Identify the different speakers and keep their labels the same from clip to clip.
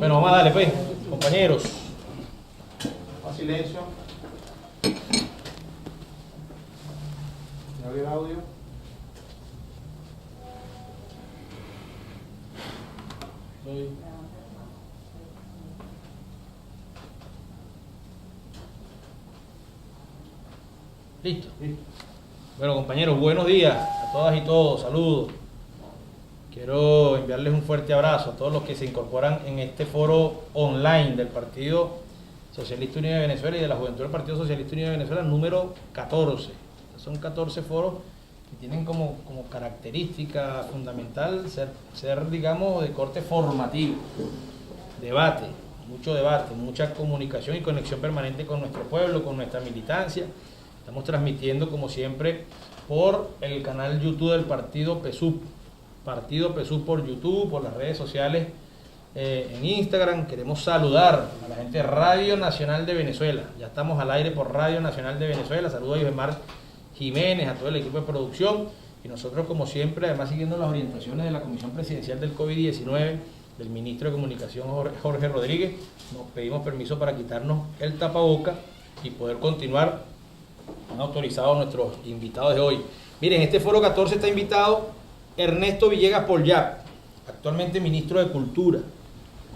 Speaker 1: Bueno, vamos a darle pues, compañeros.
Speaker 2: A silencio. ¿No abre el audio?
Speaker 1: Listo. Bueno, compañeros, buenos días a todas y todos, saludos. Quiero enviarles un fuerte abrazo a todos los que se incorporan en este foro online del Partido Socialista Unido de Venezuela y de la Juventud del Partido Socialista Unido de Venezuela, número 14. Son 14 foros que tienen como característica fundamental ser, digamos, de corte formativo, debate, mucho debate, mucha comunicación y conexión permanente con nuestro pueblo, con nuestra militancia. Estamos transmitiendo, como siempre, por el canal YouTube del Partido PSUV. Partido PSUV por YouTube, por las redes sociales, en Instagram. Queremos saludar a la gente de Radio Nacional de Venezuela. Ya estamos al aire por Radio Nacional de Venezuela. Saludos a Ibermar Jiménez, a todo el equipo de producción. Y nosotros, como siempre, además siguiendo las orientaciones de la Comisión Presidencial del COVID-19, del Ministro de Comunicación Jorge Rodríguez, nos pedimos permiso para quitarnos el tapaboca y poder continuar. Han autorizado a nuestros invitados de hoy. Miren, este foro 14 está invitado Ernesto Villegas Polyap, actualmente ministro de Cultura,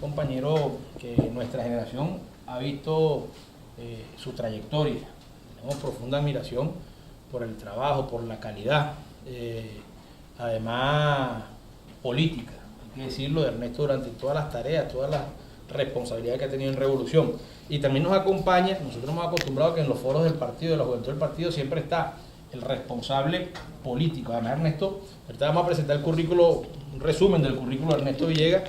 Speaker 1: compañero que nuestra generación ha visto su trayectoria. Tenemos profunda admiración por el trabajo, por la calidad, además política, hay que decirlo, de Ernesto durante todas las tareas, todas las responsabilidades que ha tenido en Revolución. Y también nos acompaña, nosotros hemos acostumbrado a que en los foros del partido, de la juventud del partido, siempre está el responsable político. Además, Ernesto, ahorita vamos a presentar el currículo, un resumen del currículo de Ernesto Villegas,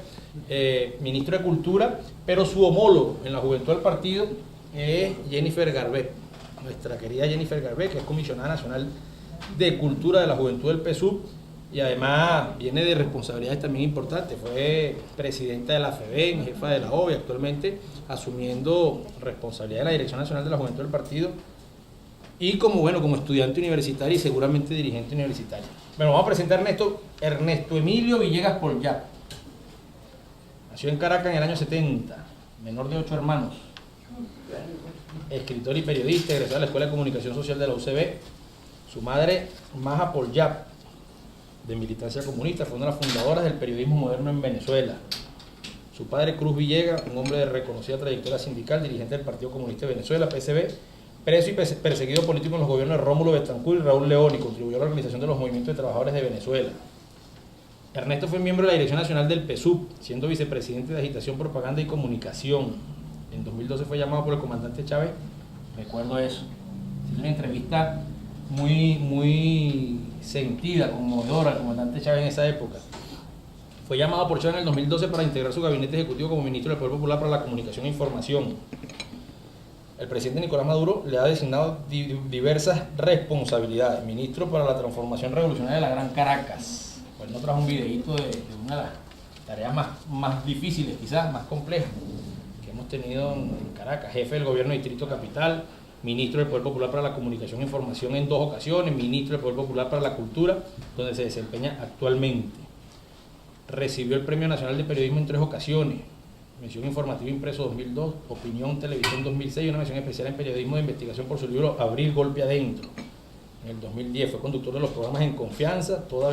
Speaker 1: ministro de Cultura, pero su homólogo en la juventud del partido es Jennifer Garbet, nuestra querida Jennifer Garbet, que es comisionada nacional de Cultura de la Juventud del PSUV, y además viene de responsabilidades también importantes. Fue presidenta de la FEBEN, jefa de la OVE, actualmente asumiendo responsabilidad de la Dirección Nacional de la Juventud del partido, y como estudiante universitario y seguramente dirigente universitario. Bueno, vamos a presentar a Ernesto Emilio Villegas Polyap. Nació en Caracas en el año 70, menor de 8 hermanos. Escritor y periodista, egresado de la Escuela de Comunicación Social de la UCB. Su madre, Maja Polyap, de militancia comunista, fue una de las fundadoras del periodismo moderno en Venezuela. Su padre, Cruz Villegas, un hombre de reconocida trayectoria sindical, dirigente del Partido Comunista de Venezuela, PSV, preso y perseguido político en los gobiernos de Rómulo Betancourt y Raúl León, y contribuyó a la organización de los movimientos de trabajadores de Venezuela. Ernesto fue miembro de la Dirección Nacional del PSUV, siendo vicepresidente de Agitación, Propaganda y Comunicación. En 2012 fue llamado por el comandante Chávez, recuerdo eso. Es una entrevista muy sentida, conmovedora al comandante Chávez en esa época. Fue llamado por Chávez en el 2012 para integrar su gabinete ejecutivo como ministro del Poder Popular para la Comunicación e Información. El presidente Nicolás Maduro le ha designado diversas responsabilidades. Ministro para la Transformación Revolucionaria de la Gran Caracas. Pues nos trajo un videíto de una de las tareas más difíciles, quizás más complejas, que hemos tenido en Caracas. Jefe del Gobierno de Distrito Capital, ministro del Poder Popular para la Comunicación e Información en 2 ocasiones, ministro del Poder Popular para la Cultura, donde se desempeña actualmente. Recibió el Premio Nacional de Periodismo en 3 ocasiones. Mención informativa impreso 2002, Opinión Televisión 2006 y una mención especial en periodismo de investigación por su libro Abrir Golpe Adentro. En el 2010 fue conductor de los programas En Confianza, Toda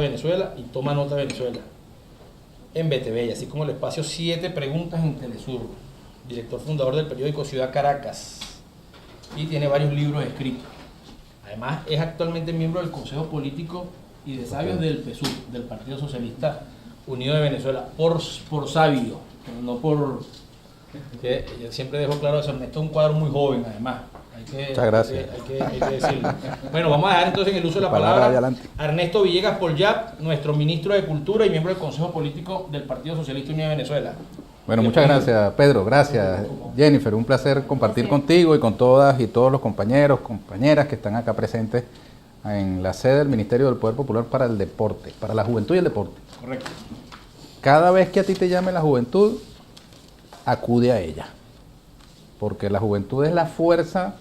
Speaker 1: Venezuela y Toma Nota Venezuela en BTV, así como el espacio 7 Preguntas en Telesur. Director fundador del periódico Ciudad Caracas y tiene varios libros escritos. Además es actualmente miembro del Consejo Político y de Sabios del PSUV, del Partido Socialista Unido de Venezuela, por sabio, no por... que yo siempre dejo claro eso. Ernesto es un cuadro muy joven, además.
Speaker 3: Muchas gracias.
Speaker 1: Hay que decirlo. Bueno, vamos a dejar entonces en el uso de la palabra a Ernesto Villegas Polyap, nuestro ministro de Cultura y miembro del Consejo Político del Partido Socialista Unido de Venezuela.
Speaker 3: Bueno, muchas gracias, Pedro. Gracias, Jennifer. Un placer compartir contigo y con todas y todos los compañeros, compañeras que están acá presentes en la sede del Ministerio del Poder Popular para el Deporte, para la Juventud y el Deporte.
Speaker 1: Correcto.
Speaker 3: Cada vez que a ti te llame la juventud, acude a ella, porque la juventud es la fuerza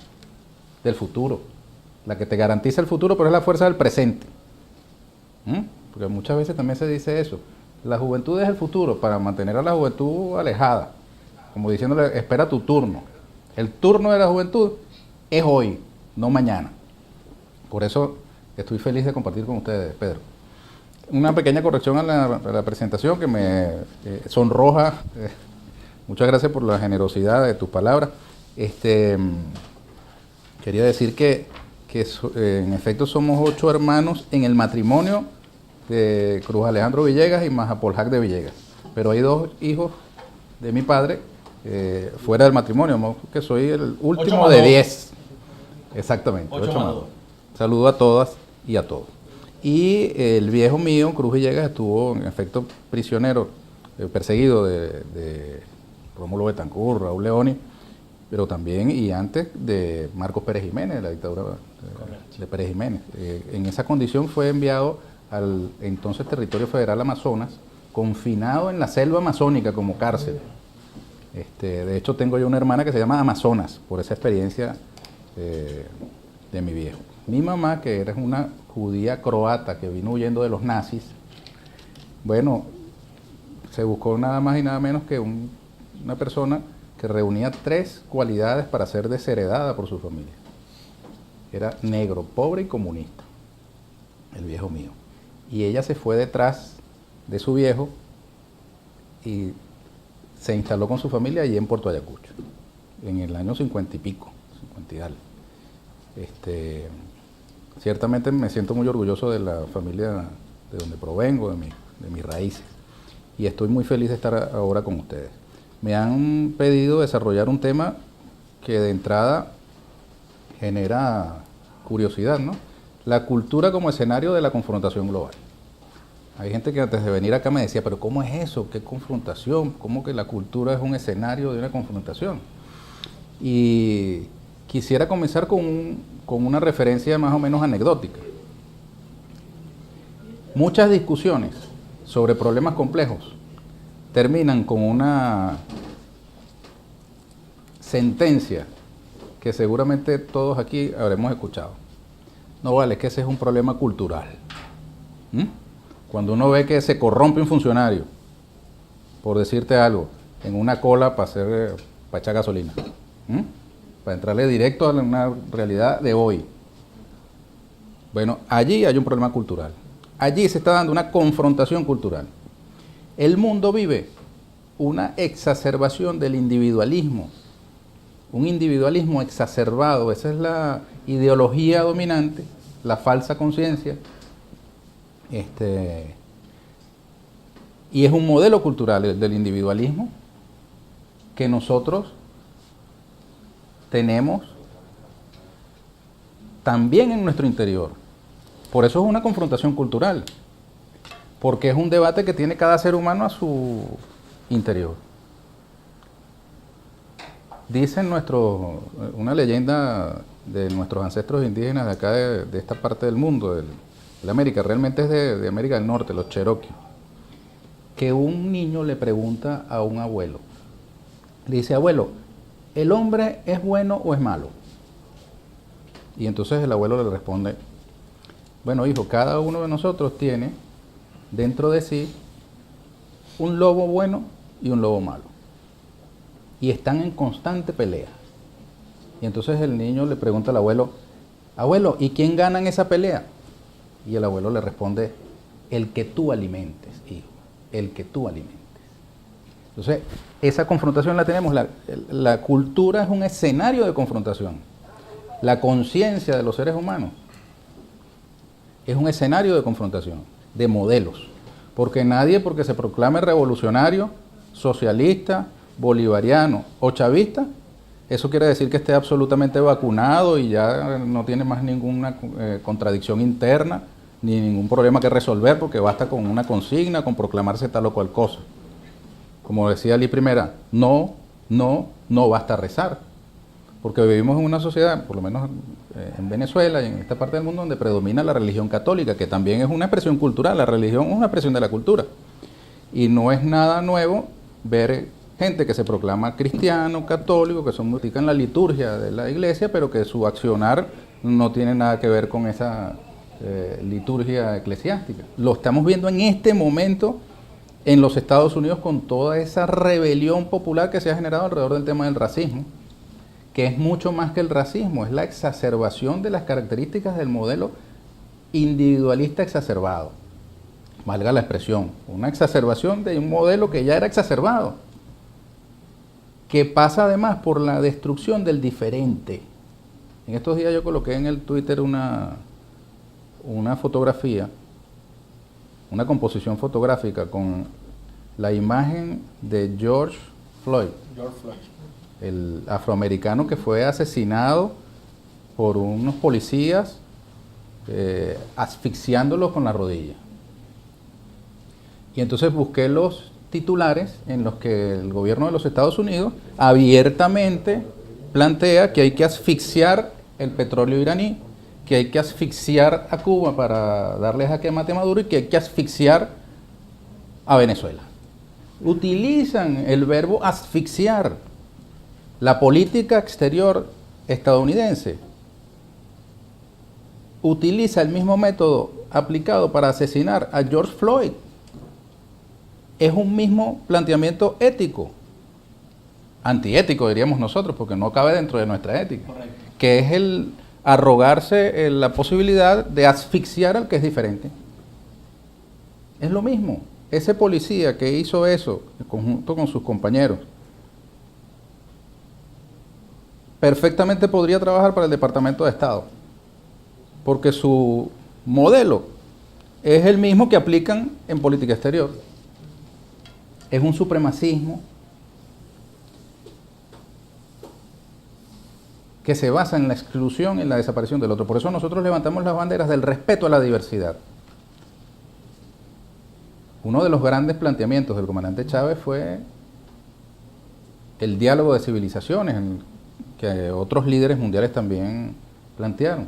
Speaker 3: del futuro, la que te garantiza el futuro, pero es la fuerza del presente. Porque muchas veces también se dice eso, La juventud es el futuro, para mantener a la juventud alejada, como diciéndole, espera tu turno. El turno de la juventud es hoy, no mañana. Por eso estoy feliz de compartir con ustedes, Pedro. Una pequeña corrección a la presentación que me sonroja. Muchas gracias por la generosidad de tus palabras. Quería decir que en efecto somos 8 hermanos en el matrimonio de Cruz Alejandro Villegas y Majapoljac de Villegas. Pero hay 2 hijos de mi padre fuera del matrimonio, que soy el último de 10. Exactamente.
Speaker 1: 8 más 2.
Speaker 3: Saludo a todas y a todos. Y el viejo mío, Cruz Villegas, estuvo en efecto prisionero, perseguido de Rómulo Betancourt, Raúl Leoni, pero también y antes de Marcos Pérez Jiménez, de la dictadura de Pérez Jiménez. En esa condición fue enviado al entonces territorio federal Amazonas, confinado en la selva amazónica como cárcel. De hecho, tengo yo una hermana que se llama Amazonas, por esa experiencia de mi viejo. Mi mamá, que era una judía croata que vino huyendo de los nazis, bueno, se buscó nada más y nada menos que una persona que reunía 3 cualidades para ser desheredada por su familia. Era negro, pobre y comunista, el viejo mío. Y ella se fue detrás de su viejo y se instaló con su familia allí en Puerto Ayacucho, en el año 50 y pico, 50 y algo. Ciertamente me siento muy orgulloso de la familia de donde provengo, de mis raíces, y estoy muy feliz de estar ahora con ustedes. Me han pedido desarrollar un tema que de entrada genera curiosidad, ¿no? La cultura como escenario de la confrontación global. Hay gente que antes de venir acá me decía, pero ¿cómo es eso? ¿Qué confrontación? ¿Cómo que la cultura es un escenario de una confrontación? Y quisiera comenzar con una referencia más o menos anecdótica. Muchas discusiones sobre problemas complejos terminan con una sentencia que seguramente todos aquí habremos escuchado. No vale, es que ese es un problema cultural. Cuando uno ve que se corrompe un funcionario, por decirte algo, en una cola para echar gasolina, para entrarle directo a una realidad de hoy. Bueno, allí hay un problema cultural. Allí se está dando una confrontación cultural. El mundo vive una exacerbación del individualismo, un individualismo exacerbado. Esa es la ideología dominante, la falsa conciencia. Y es un modelo cultural el del individualismo que nosotros tenemos también en nuestro interior. Por eso es una confrontación cultural, porque es un debate que tiene cada ser humano a su interior. Dice una leyenda de nuestros ancestros indígenas de acá, de esta parte del mundo, de América, realmente es de América del Norte, los Cherokee, que un niño le pregunta a un abuelo, le dice, abuelo, ¿el hombre es bueno o es malo? Y entonces el abuelo le responde, bueno, hijo, cada uno de nosotros tiene dentro de sí un lobo bueno y un lobo malo. Y están en constante pelea. Y entonces el niño le pregunta al abuelo, abuelo, ¿y quién gana en esa pelea? Y el abuelo le responde, el que tú alimentes, hijo, el que tú alimentes. Entonces, esa confrontación la tenemos, la cultura es un escenario de confrontación. La conciencia de los seres humanos es un escenario de confrontación, de modelos. Porque nadie, porque se proclame revolucionario, socialista, bolivariano o chavista, eso quiere decir que esté absolutamente vacunado y ya no tiene más ninguna contradicción interna, ni ningún problema que resolver, porque basta con una consigna, con proclamarse tal o cual cosa. Como decía Lee Primera, no basta rezar, porque vivimos en una sociedad, por lo menos en Venezuela y en esta parte del mundo, donde predomina la religión católica, que también es una expresión cultural. La religión es una expresión de la cultura. Y no es nada nuevo ver gente que se proclama cristiano, católico, que practican la liturgia de la iglesia, pero que su accionar no tiene nada que ver con esa liturgia eclesiástica. Lo estamos viendo en este momento en los Estados Unidos con toda esa rebelión popular que se ha generado alrededor del tema del racismo, que es mucho más que el racismo, es la exacerbación de las características del modelo individualista exacerbado, valga la expresión, una exacerbación de un modelo que ya era exacerbado, que pasa además por la destrucción del diferente. En estos días yo coloqué en el Twitter una fotografía, una composición fotográfica con la imagen de George Floyd, el afroamericano que fue asesinado por unos policías asfixiándolo con la rodilla. Y entonces busqué los titulares en los que el gobierno de los Estados Unidos abiertamente plantea que hay que asfixiar el petróleo iraní, que hay que asfixiar a Cuba para darle jaque mate a Maduro y que hay que asfixiar a Venezuela. Utilizan el verbo asfixiar. La política exterior estadounidense utiliza el mismo método aplicado para asesinar a George Floyd. Es un mismo planteamiento ético, antiético diríamos nosotros, porque no cabe dentro de nuestra ética. Correcto. Que es el arrogarse la posibilidad de asfixiar al que es diferente. Es lo mismo. Ese policía que hizo eso, en conjunto con sus compañeros, perfectamente podría trabajar para el Departamento de Estado, porque su modelo es el mismo que aplican en política exterior. Es un supremacismo que se basa en la exclusión y en la desaparición del otro. Por eso nosotros levantamos las banderas del respeto a la diversidad. Uno de los grandes planteamientos del comandante Chávez fue el diálogo de civilizaciones, que otros líderes mundiales también plantearon,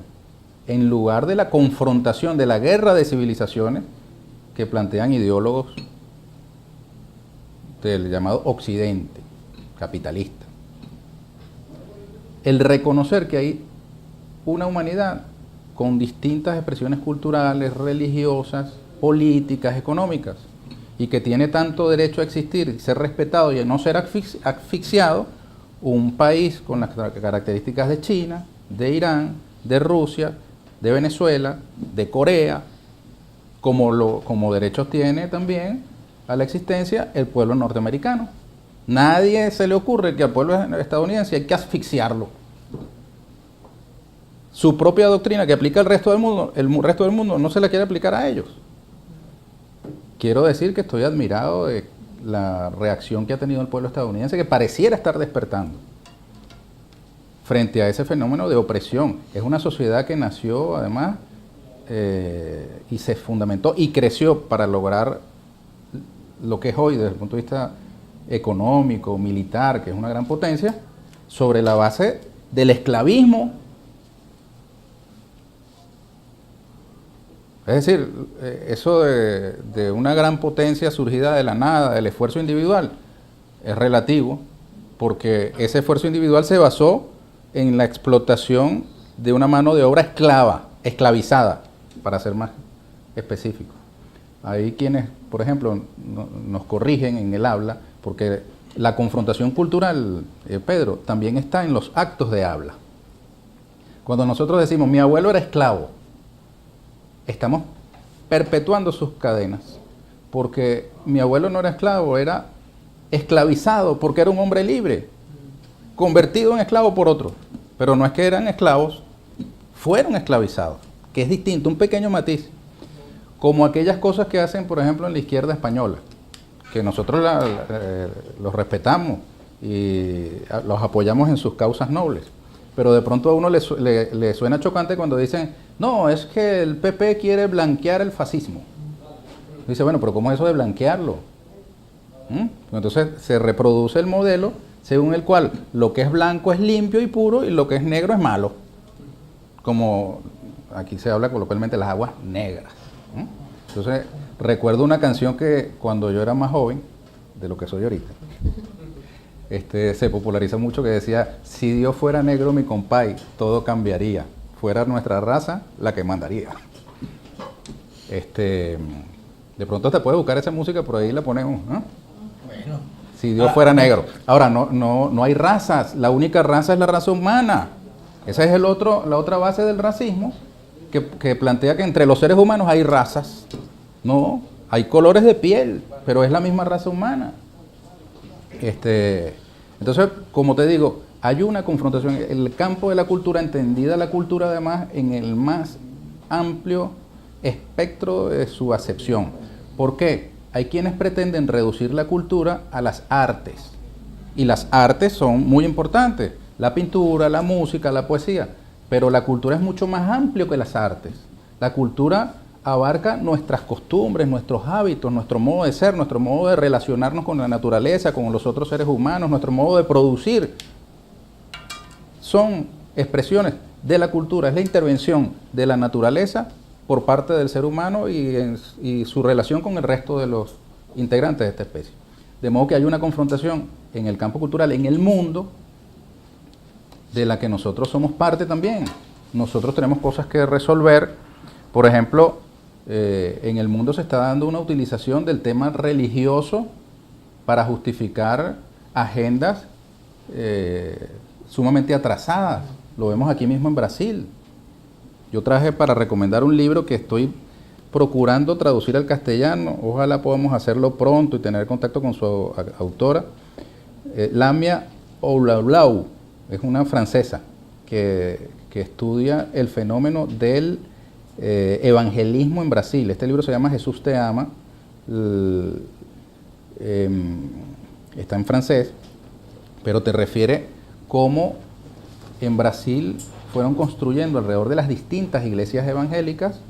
Speaker 3: en lugar de la confrontación, de la guerra de civilizaciones que plantean ideólogos del llamado Occidente capitalista. El reconocer que hay una humanidad con distintas expresiones culturales, religiosas, políticas, económicas, y que tiene tanto derecho a existir, ser respetado y a no ser asfixiado, un país con las características de China, de Irán, de Rusia, de Venezuela, de Corea, como derechos tiene también a la existencia el pueblo norteamericano. Nadie se le ocurre que al pueblo estadounidense hay que asfixiarlo. Su propia doctrina que aplica al resto del mundo, el resto del mundo no se la quiere aplicar a ellos. Quiero decir que estoy admirado de la reacción que ha tenido el pueblo estadounidense, que pareciera estar despertando frente a ese fenómeno de opresión. Es una sociedad que nació además y se fundamentó y creció para lograr lo que es hoy desde el punto de vista económico, militar, que es una gran potencia, sobre la base del esclavismo. Es decir, eso de una gran potencia surgida de la nada, del esfuerzo individual, es relativo, porque ese esfuerzo individual se basó en la explotación de una mano de obra esclavizada, para ser más específico. Hay quienes, por ejemplo, nos corrigen en el habla, porque la confrontación cultural, Pedro, también está en los actos de habla. Cuando nosotros decimos, mi abuelo era esclavo, estamos perpetuando sus cadenas, porque mi abuelo no era esclavo, era esclavizado, porque era un hombre libre, convertido en esclavo por otro. Pero no es que eran esclavos, fueron esclavizados, que es distinto, un pequeño matiz. Como aquellas cosas que hacen, por ejemplo, en la izquierda española, que nosotros los respetamos y los apoyamos en sus causas nobles. Pero de pronto a uno le suena chocante cuando dicen, no, es que el PP quiere blanquear el fascismo. Dice, bueno, pero ¿cómo es eso de blanquearlo? Entonces se reproduce el modelo según el cual lo que es blanco es limpio y puro y lo que es negro es malo. Como aquí se habla coloquialmente las aguas negras. Entonces recuerdo una canción que cuando yo era más joven, de lo que soy ahorita, se populariza mucho, que decía, si Dios fuera negro mi compay, todo cambiaría, fuera nuestra raza la que mandaría. De pronto te puede buscar esa música por ahí y la ponemos, ¿no?
Speaker 1: Bueno.
Speaker 3: Si Dios fuera negro. Ahora, no hay razas. La única raza es la raza humana. Esa es la otra base del racismo, que plantea que entre los seres humanos hay razas. No, hay colores de piel, pero es la misma raza humana. Entonces, como te digo, hay una confrontación. El campo de la cultura, entendida la cultura además en el más amplio espectro de su acepción. ¿Por qué? Hay quienes pretenden reducir la cultura a las artes. Y las artes son muy importantes. La pintura, la música, la poesía. Pero la cultura es mucho más amplio que las artes. La cultura abarca nuestras costumbres, nuestros hábitos, nuestro modo de ser, nuestro modo de relacionarnos con la naturaleza, con los otros seres humanos, nuestro modo de producir. Son expresiones de la cultura, es la intervención de la naturaleza por parte del ser humano y su relación con el resto de los integrantes de esta especie. De modo que hay una confrontación en el campo cultural, en el mundo, de la que nosotros somos parte también. Nosotros tenemos cosas que resolver. Por ejemplo, en el mundo se está dando una utilización del tema religioso para justificar agendas sumamente atrasadas. Lo vemos aquí mismo en Brasil. Yo traje para recomendar un libro que estoy procurando traducir al castellano. Ojalá podamos hacerlo pronto y tener contacto con su autora. Lamia Oulaulau, es una francesa que estudia el fenómeno del evangelismo en Brasil. Este libro se llama Jesús te ama. Está en francés, pero te refiere cómo en Brasil fueron construyendo alrededor de las distintas iglesias evangélicas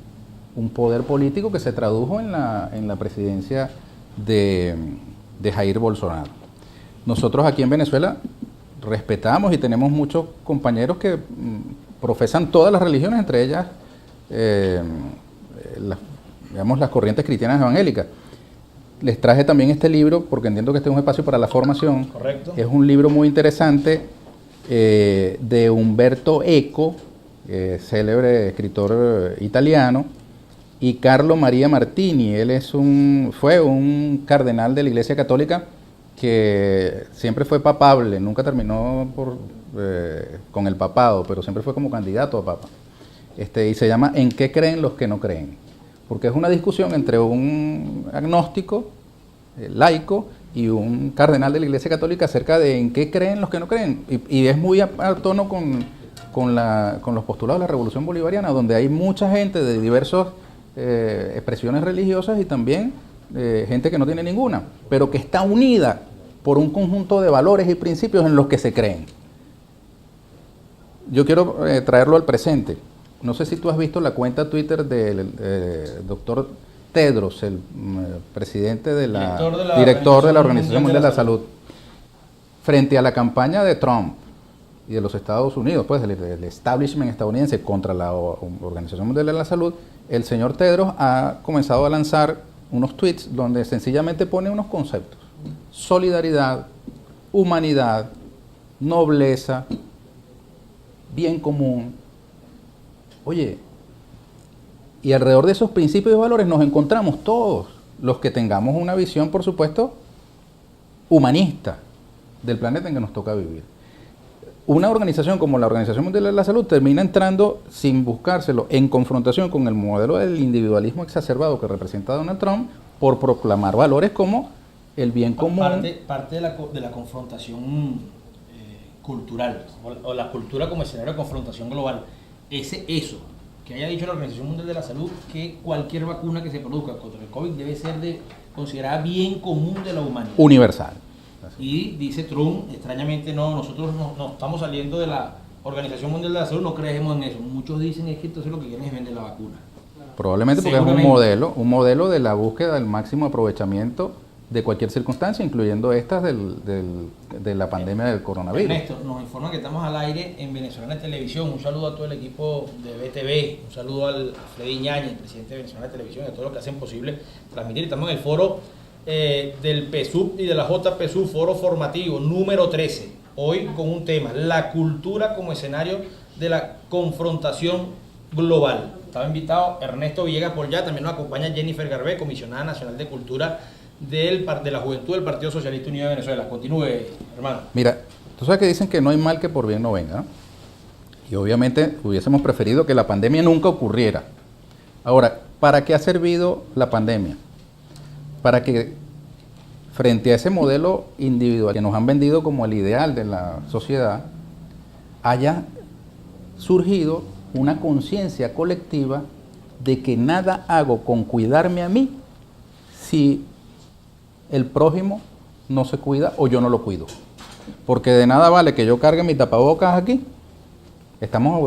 Speaker 3: un poder político que se tradujo en la presidencia de Jair Bolsonaro. Nosotros aquí en Venezuela respetamos y tenemos muchos compañeros que profesan todas las religiones, entre ellas las corrientes cristianas evangélicas. Les traje también este libro porque entiendo que este es un espacio para la formación.
Speaker 1: Correcto.
Speaker 3: Es un libro muy interesante de Umberto Eco, célebre escritor italiano, y Carlo Maria Martini. Él fue un cardenal de la Iglesia Católica que siempre fue papable, nunca terminó con el papado, pero siempre fue como candidato a papa. Y se llama ¿En qué creen los que no creen? Porque es una discusión entre un agnóstico, laico, y un cardenal de la Iglesia Católica acerca de en qué creen los que no creen. Y es muy a tono con los postulados de la Revolución Bolivariana, donde hay mucha gente de diversas expresiones religiosas y también gente que no tiene ninguna, pero que está unida por un conjunto de valores y principios en los que se creen. Yo quiero traerlo al presente. No sé si tú has visto la cuenta Twitter del doctor Tedros, el presidente director de la Organización Mundial de la Salud, frente a la campaña de Trump y de los Estados Unidos, pues el establishment estadounidense contra la Organización Mundial de la Salud. El señor Tedros ha comenzado a lanzar unos tweets donde sencillamente pone unos conceptos: solidaridad, humanidad, nobleza, bien común. Oye, y alrededor de esos principios y valores nos encontramos todos los que tengamos una visión, por supuesto, humanista del planeta en que nos toca vivir. Una organización como la Organización Mundial de la Salud termina entrando, sin buscárselo, en confrontación con el modelo del individualismo exacerbado que representa Donald Trump, por proclamar valores como el bien común.
Speaker 1: Parte de la confrontación cultural, o la cultura como escenario de confrontación global, eso, que haya dicho la Organización Mundial de la Salud que cualquier vacuna que se produzca contra el COVID debe ser considerada bien común de la humanidad.
Speaker 3: Universal.
Speaker 1: Y dice Trump, extrañamente nosotros no estamos saliendo de la Organización Mundial de la Salud, no creemos en eso. Muchos dicen es que entonces lo que quieren es vender la vacuna.
Speaker 3: Probablemente porque es un modelo de la búsqueda del máximo aprovechamiento de cualquier circunstancia, incluyendo estas de la pandemia del coronavirus.
Speaker 1: Ernesto, nos informa que estamos al aire en Venezolana Televisión. Un saludo a todo el equipo de BTV, un saludo al Freddy Ñañez, presidente de Venezolana Televisión, y a todos los que hacen posible transmitir. Estamos en el foro del PSUV y de la JPSUV, foro formativo número 13. Hoy con un tema: la cultura como escenario de la confrontación global. Estaba invitado Ernesto Villegas Polyap, también nos acompaña Jennifer Garbé, comisionada nacional de Cultura de la Juventud del Partido Socialista Unido de Venezuela. Continúe, hermano.
Speaker 3: Mira, tú sabes que dicen que no hay mal que por bien no venga, ¿no? Y obviamente hubiésemos preferido que la pandemia nunca ocurriera. Ahora, ¿para qué ha servido la pandemia? Para que frente a ese modelo individual que nos han vendido como el ideal de la sociedad, haya surgido una conciencia colectiva de que nada hago con cuidarme a mí si el prójimo no se cuida o yo no lo cuido. Porque de nada vale que yo cargue mi tapabocas aquí. Estamos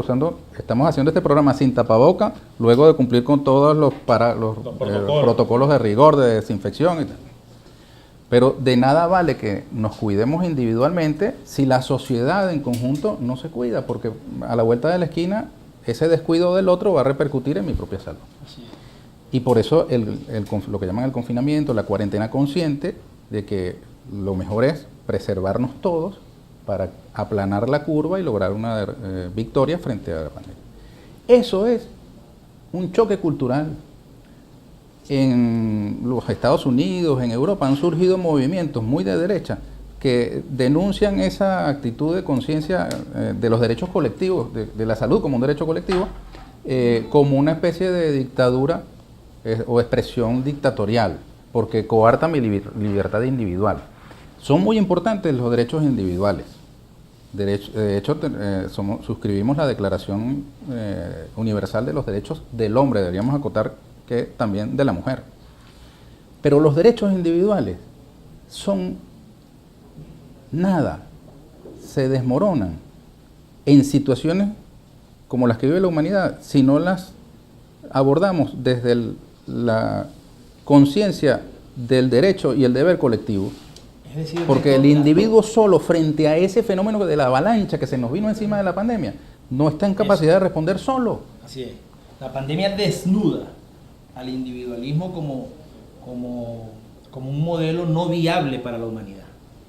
Speaker 3: haciendo este programa sin tapabocas, luego de cumplir con todos los protocolos de rigor, de desinfección y tal. Pero de nada vale que nos cuidemos individualmente si la sociedad en conjunto no se cuida, porque a la vuelta de la esquina ese descuido del otro va a repercutir en mi propia salud.
Speaker 1: Así es.
Speaker 3: Y por eso lo que llaman el confinamiento, la cuarentena consciente, de que lo mejor es preservarnos todos para aplanar la curva y lograr una victoria frente a la pandemia. Eso es un choque cultural. En los Estados Unidos, en Europa, han surgido movimientos muy de derecha que denuncian esa actitud de conciencia de los derechos colectivos, de la salud como un derecho colectivo, como una especie de dictadura o expresión dictatorial, porque coarta mi libertad individual. Son muy importantes los derechos individuales. De hecho, suscribimos la Declaración Universal de los Derechos del Hombre, deberíamos acotar que también de la mujer. Pero los derechos individuales son nada, se desmoronan en situaciones como las que vive la humanidad si no las abordamos desde la conciencia del derecho y el deber colectivo.
Speaker 1: Es decir,
Speaker 3: porque el individuo solo frente a ese fenómeno de la avalancha que se nos vino encima de la pandemia no está en capacidad de responder solo.
Speaker 1: Así es. La pandemia desnuda al individualismo como un modelo no viable para la humanidad.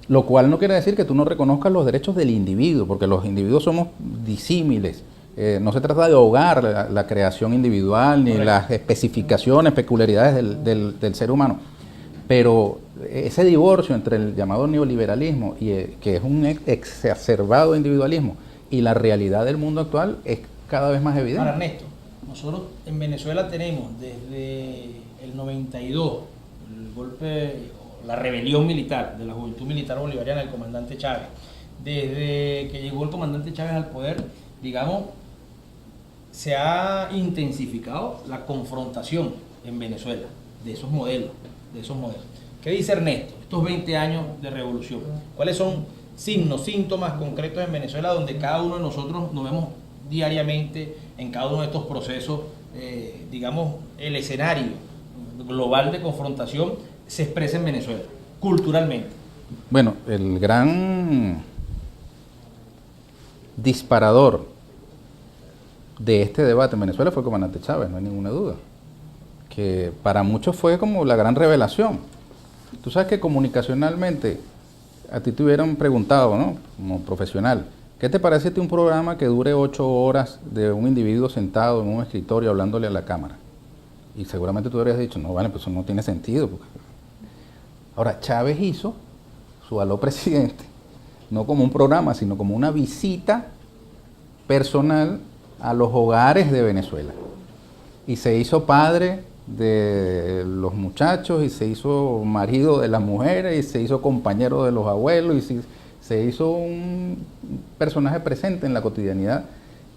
Speaker 3: Lo cual no quiere decir que tú no reconozcas los derechos del individuo, porque los individuos somos disímiles. No se trata de ahogar la creación individual ni
Speaker 1: Correcto.
Speaker 3: las especificaciones, peculiaridades del ser humano. Pero ese divorcio entre el llamado neoliberalismo, que es un exacerbado individualismo, y la realidad del mundo actual es cada vez más evidente.
Speaker 1: Ahora, Ernesto, nosotros en Venezuela tenemos desde el 92, el golpe, la rebelión militar de la Juventud Militar Bolivariana del comandante Chávez. Desde que llegó el comandante Chávez al poder, digamos, se ha intensificado la confrontación en Venezuela de esos modelos. ¿Qué dice Ernesto? Estos 20 años de revolución, ¿cuáles son signos, síntomas concretos en Venezuela donde cada uno de nosotros nos vemos diariamente en cada uno de estos procesos, digamos, el escenario global de confrontación se expresa en Venezuela, culturalmente?
Speaker 3: Bueno, el gran disparador de este debate en Venezuela fue el comandante Chávez, no hay ninguna duda, que para muchos fue como la gran revelación. Tú sabes que comunicacionalmente a ti te hubieran preguntado, ¿no?, como profesional, ¿qué te parece un programa que dure 8 horas de un individuo sentado en un escritorio hablándole a la cámara? Y seguramente tú habrías dicho, no, vale, pues eso no tiene sentido. Ahora, Chávez hizo su aló presidente, no como un programa, sino como una visita personal a los hogares de Venezuela. Y se hizo padre de los muchachos, y se hizo marido de las mujeres, y se hizo compañero de los abuelos, y se hizo un personaje presente en la cotidianidad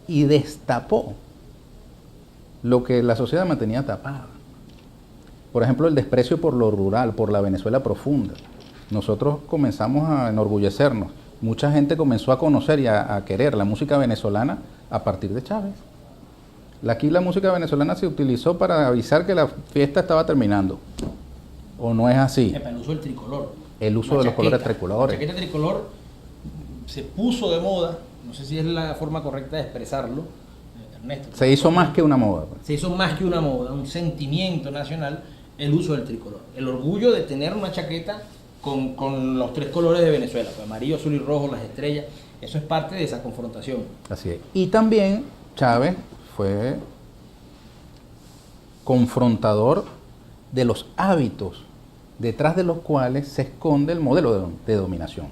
Speaker 3: y destapó lo que la sociedad mantenía tapada. Por ejemplo, el desprecio por lo rural, por la Venezuela profunda. Nosotros comenzamos a enorgullecernos. Mucha gente comenzó a conocer y a querer la música venezolana a partir de Chávez. Aquí la música venezolana se utilizó para avisar que la fiesta estaba terminando. ¿O no es así?
Speaker 1: El uso del tricolor.
Speaker 3: El uso de los colores tricolores.
Speaker 1: La chaqueta tricolor se puso de moda, no sé si es la forma correcta de expresarlo, Ernesto.
Speaker 3: Se hizo más que una moda.
Speaker 1: Se hizo más que una moda, un sentimiento nacional, el uso del tricolor. El orgullo de tener una chaqueta con los 3 colores de Venezuela, pues amarillo, azul y rojo, las estrellas. Eso es parte de esa confrontación.
Speaker 3: Así es. Y también Chávez fue confrontador de los hábitos detrás de los cuales se esconde el modelo de dominación.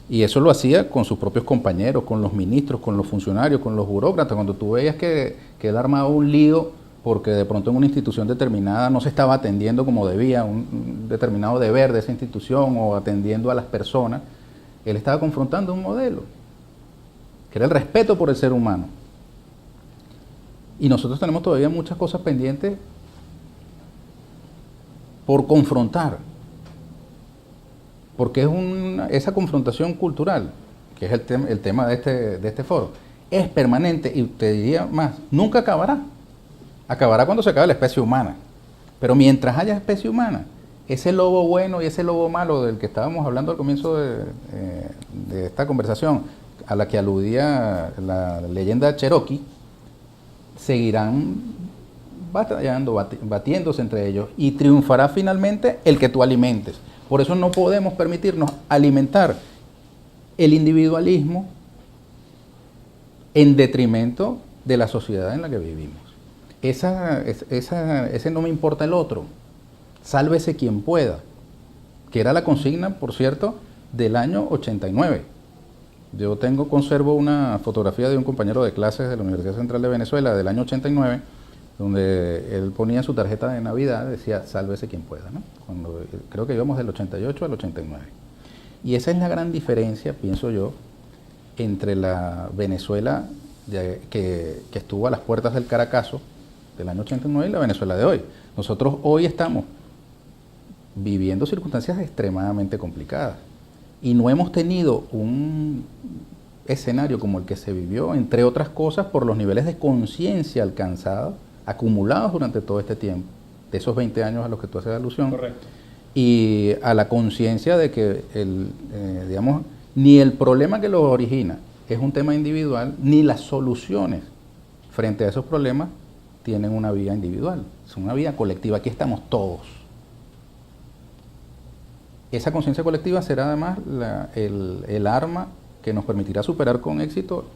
Speaker 3: Y eso lo hacía con sus propios compañeros, con los ministros, con los funcionarios, con los burócratas. Cuando tú veías que él armaba un lío porque de pronto en una institución determinada no se estaba atendiendo como debía, un determinado deber de esa institución o atendiendo a las personas, él estaba confrontando un modelo, que era el respeto por el ser humano. Y nosotros tenemos todavía muchas cosas pendientes por confrontar, porque es esa confrontación cultural, que es el tema de este foro, es permanente y te diría más, nunca acabará. Acabará cuando se acabe la especie humana, pero mientras haya especie humana, ese lobo bueno y ese lobo malo del que estábamos hablando al comienzo de esta conversación, a la que aludía la leyenda Cherokee, seguirán batallando, batiéndose entre ellos, y triunfará finalmente el que tú alimentes. Por eso no podemos permitirnos alimentar el individualismo en detrimento de la sociedad en la que vivimos. Ese no me importa el otro, sálvese quien pueda, que era la consigna, por cierto, del año 89. Yo conservo una fotografía de un compañero de clases de la Universidad Central de Venezuela del año 89, donde él ponía su tarjeta de Navidad, decía, sálvese quien pueda, ¿no? Creo que íbamos del 88 al 89. Y esa es la gran diferencia, pienso yo, entre la Venezuela que estuvo a las puertas del Caracazo del año 89 y la Venezuela de hoy. Nosotros hoy estamos viviendo circunstancias extremadamente complicadas y no hemos tenido un escenario como el que se vivió, entre otras cosas, por los niveles de conciencia alcanzados, acumulados durante todo este tiempo, de esos 20 años a los que tú haces alusión.
Speaker 1: Correcto.
Speaker 3: Y a la conciencia de que digamos, ni el problema que lo origina es un tema individual, ni las soluciones frente a esos problemas tienen una vía individual, es una vía colectiva. Aquí estamos todos. Esa conciencia colectiva será además el arma que nos permitirá superar con éxito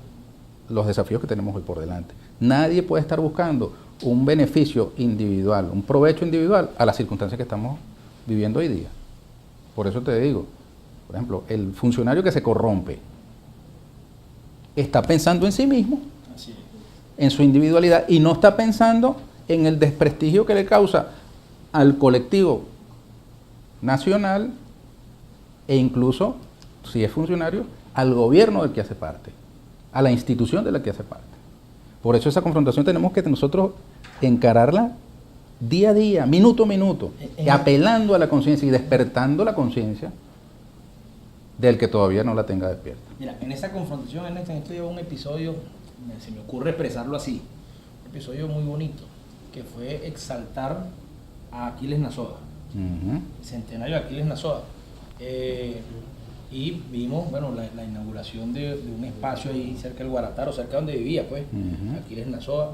Speaker 3: los desafíos que tenemos hoy por delante. Nadie puede estar buscando un beneficio individual, un provecho individual a las circunstancias que estamos viviendo hoy día. Por eso te digo, por ejemplo, el funcionario que se corrompe está pensando en sí mismo,
Speaker 1: Así es.
Speaker 3: en su individualidad, y no está pensando en el desprestigio que le causa al colectivo nacional e incluso, si es funcionario, al gobierno del que hace parte, a la institución de la que hace parte. Por eso esa confrontación tenemos que nosotros encararla día a día, minuto a minuto, apelando a la conciencia y despertando la conciencia del que todavía no la tenga despierta.
Speaker 1: Mira, en esa confrontación, en esto lleva un episodio, se me ocurre expresarlo así, un episodio muy bonito, que fue exaltar a Aquiles Nazoa, el centenario de Aquiles Nazoa. Y vimos, bueno, la inauguración de un espacio ahí cerca del Guarataro, cerca de donde vivía, pues, Aquiles Nazoa.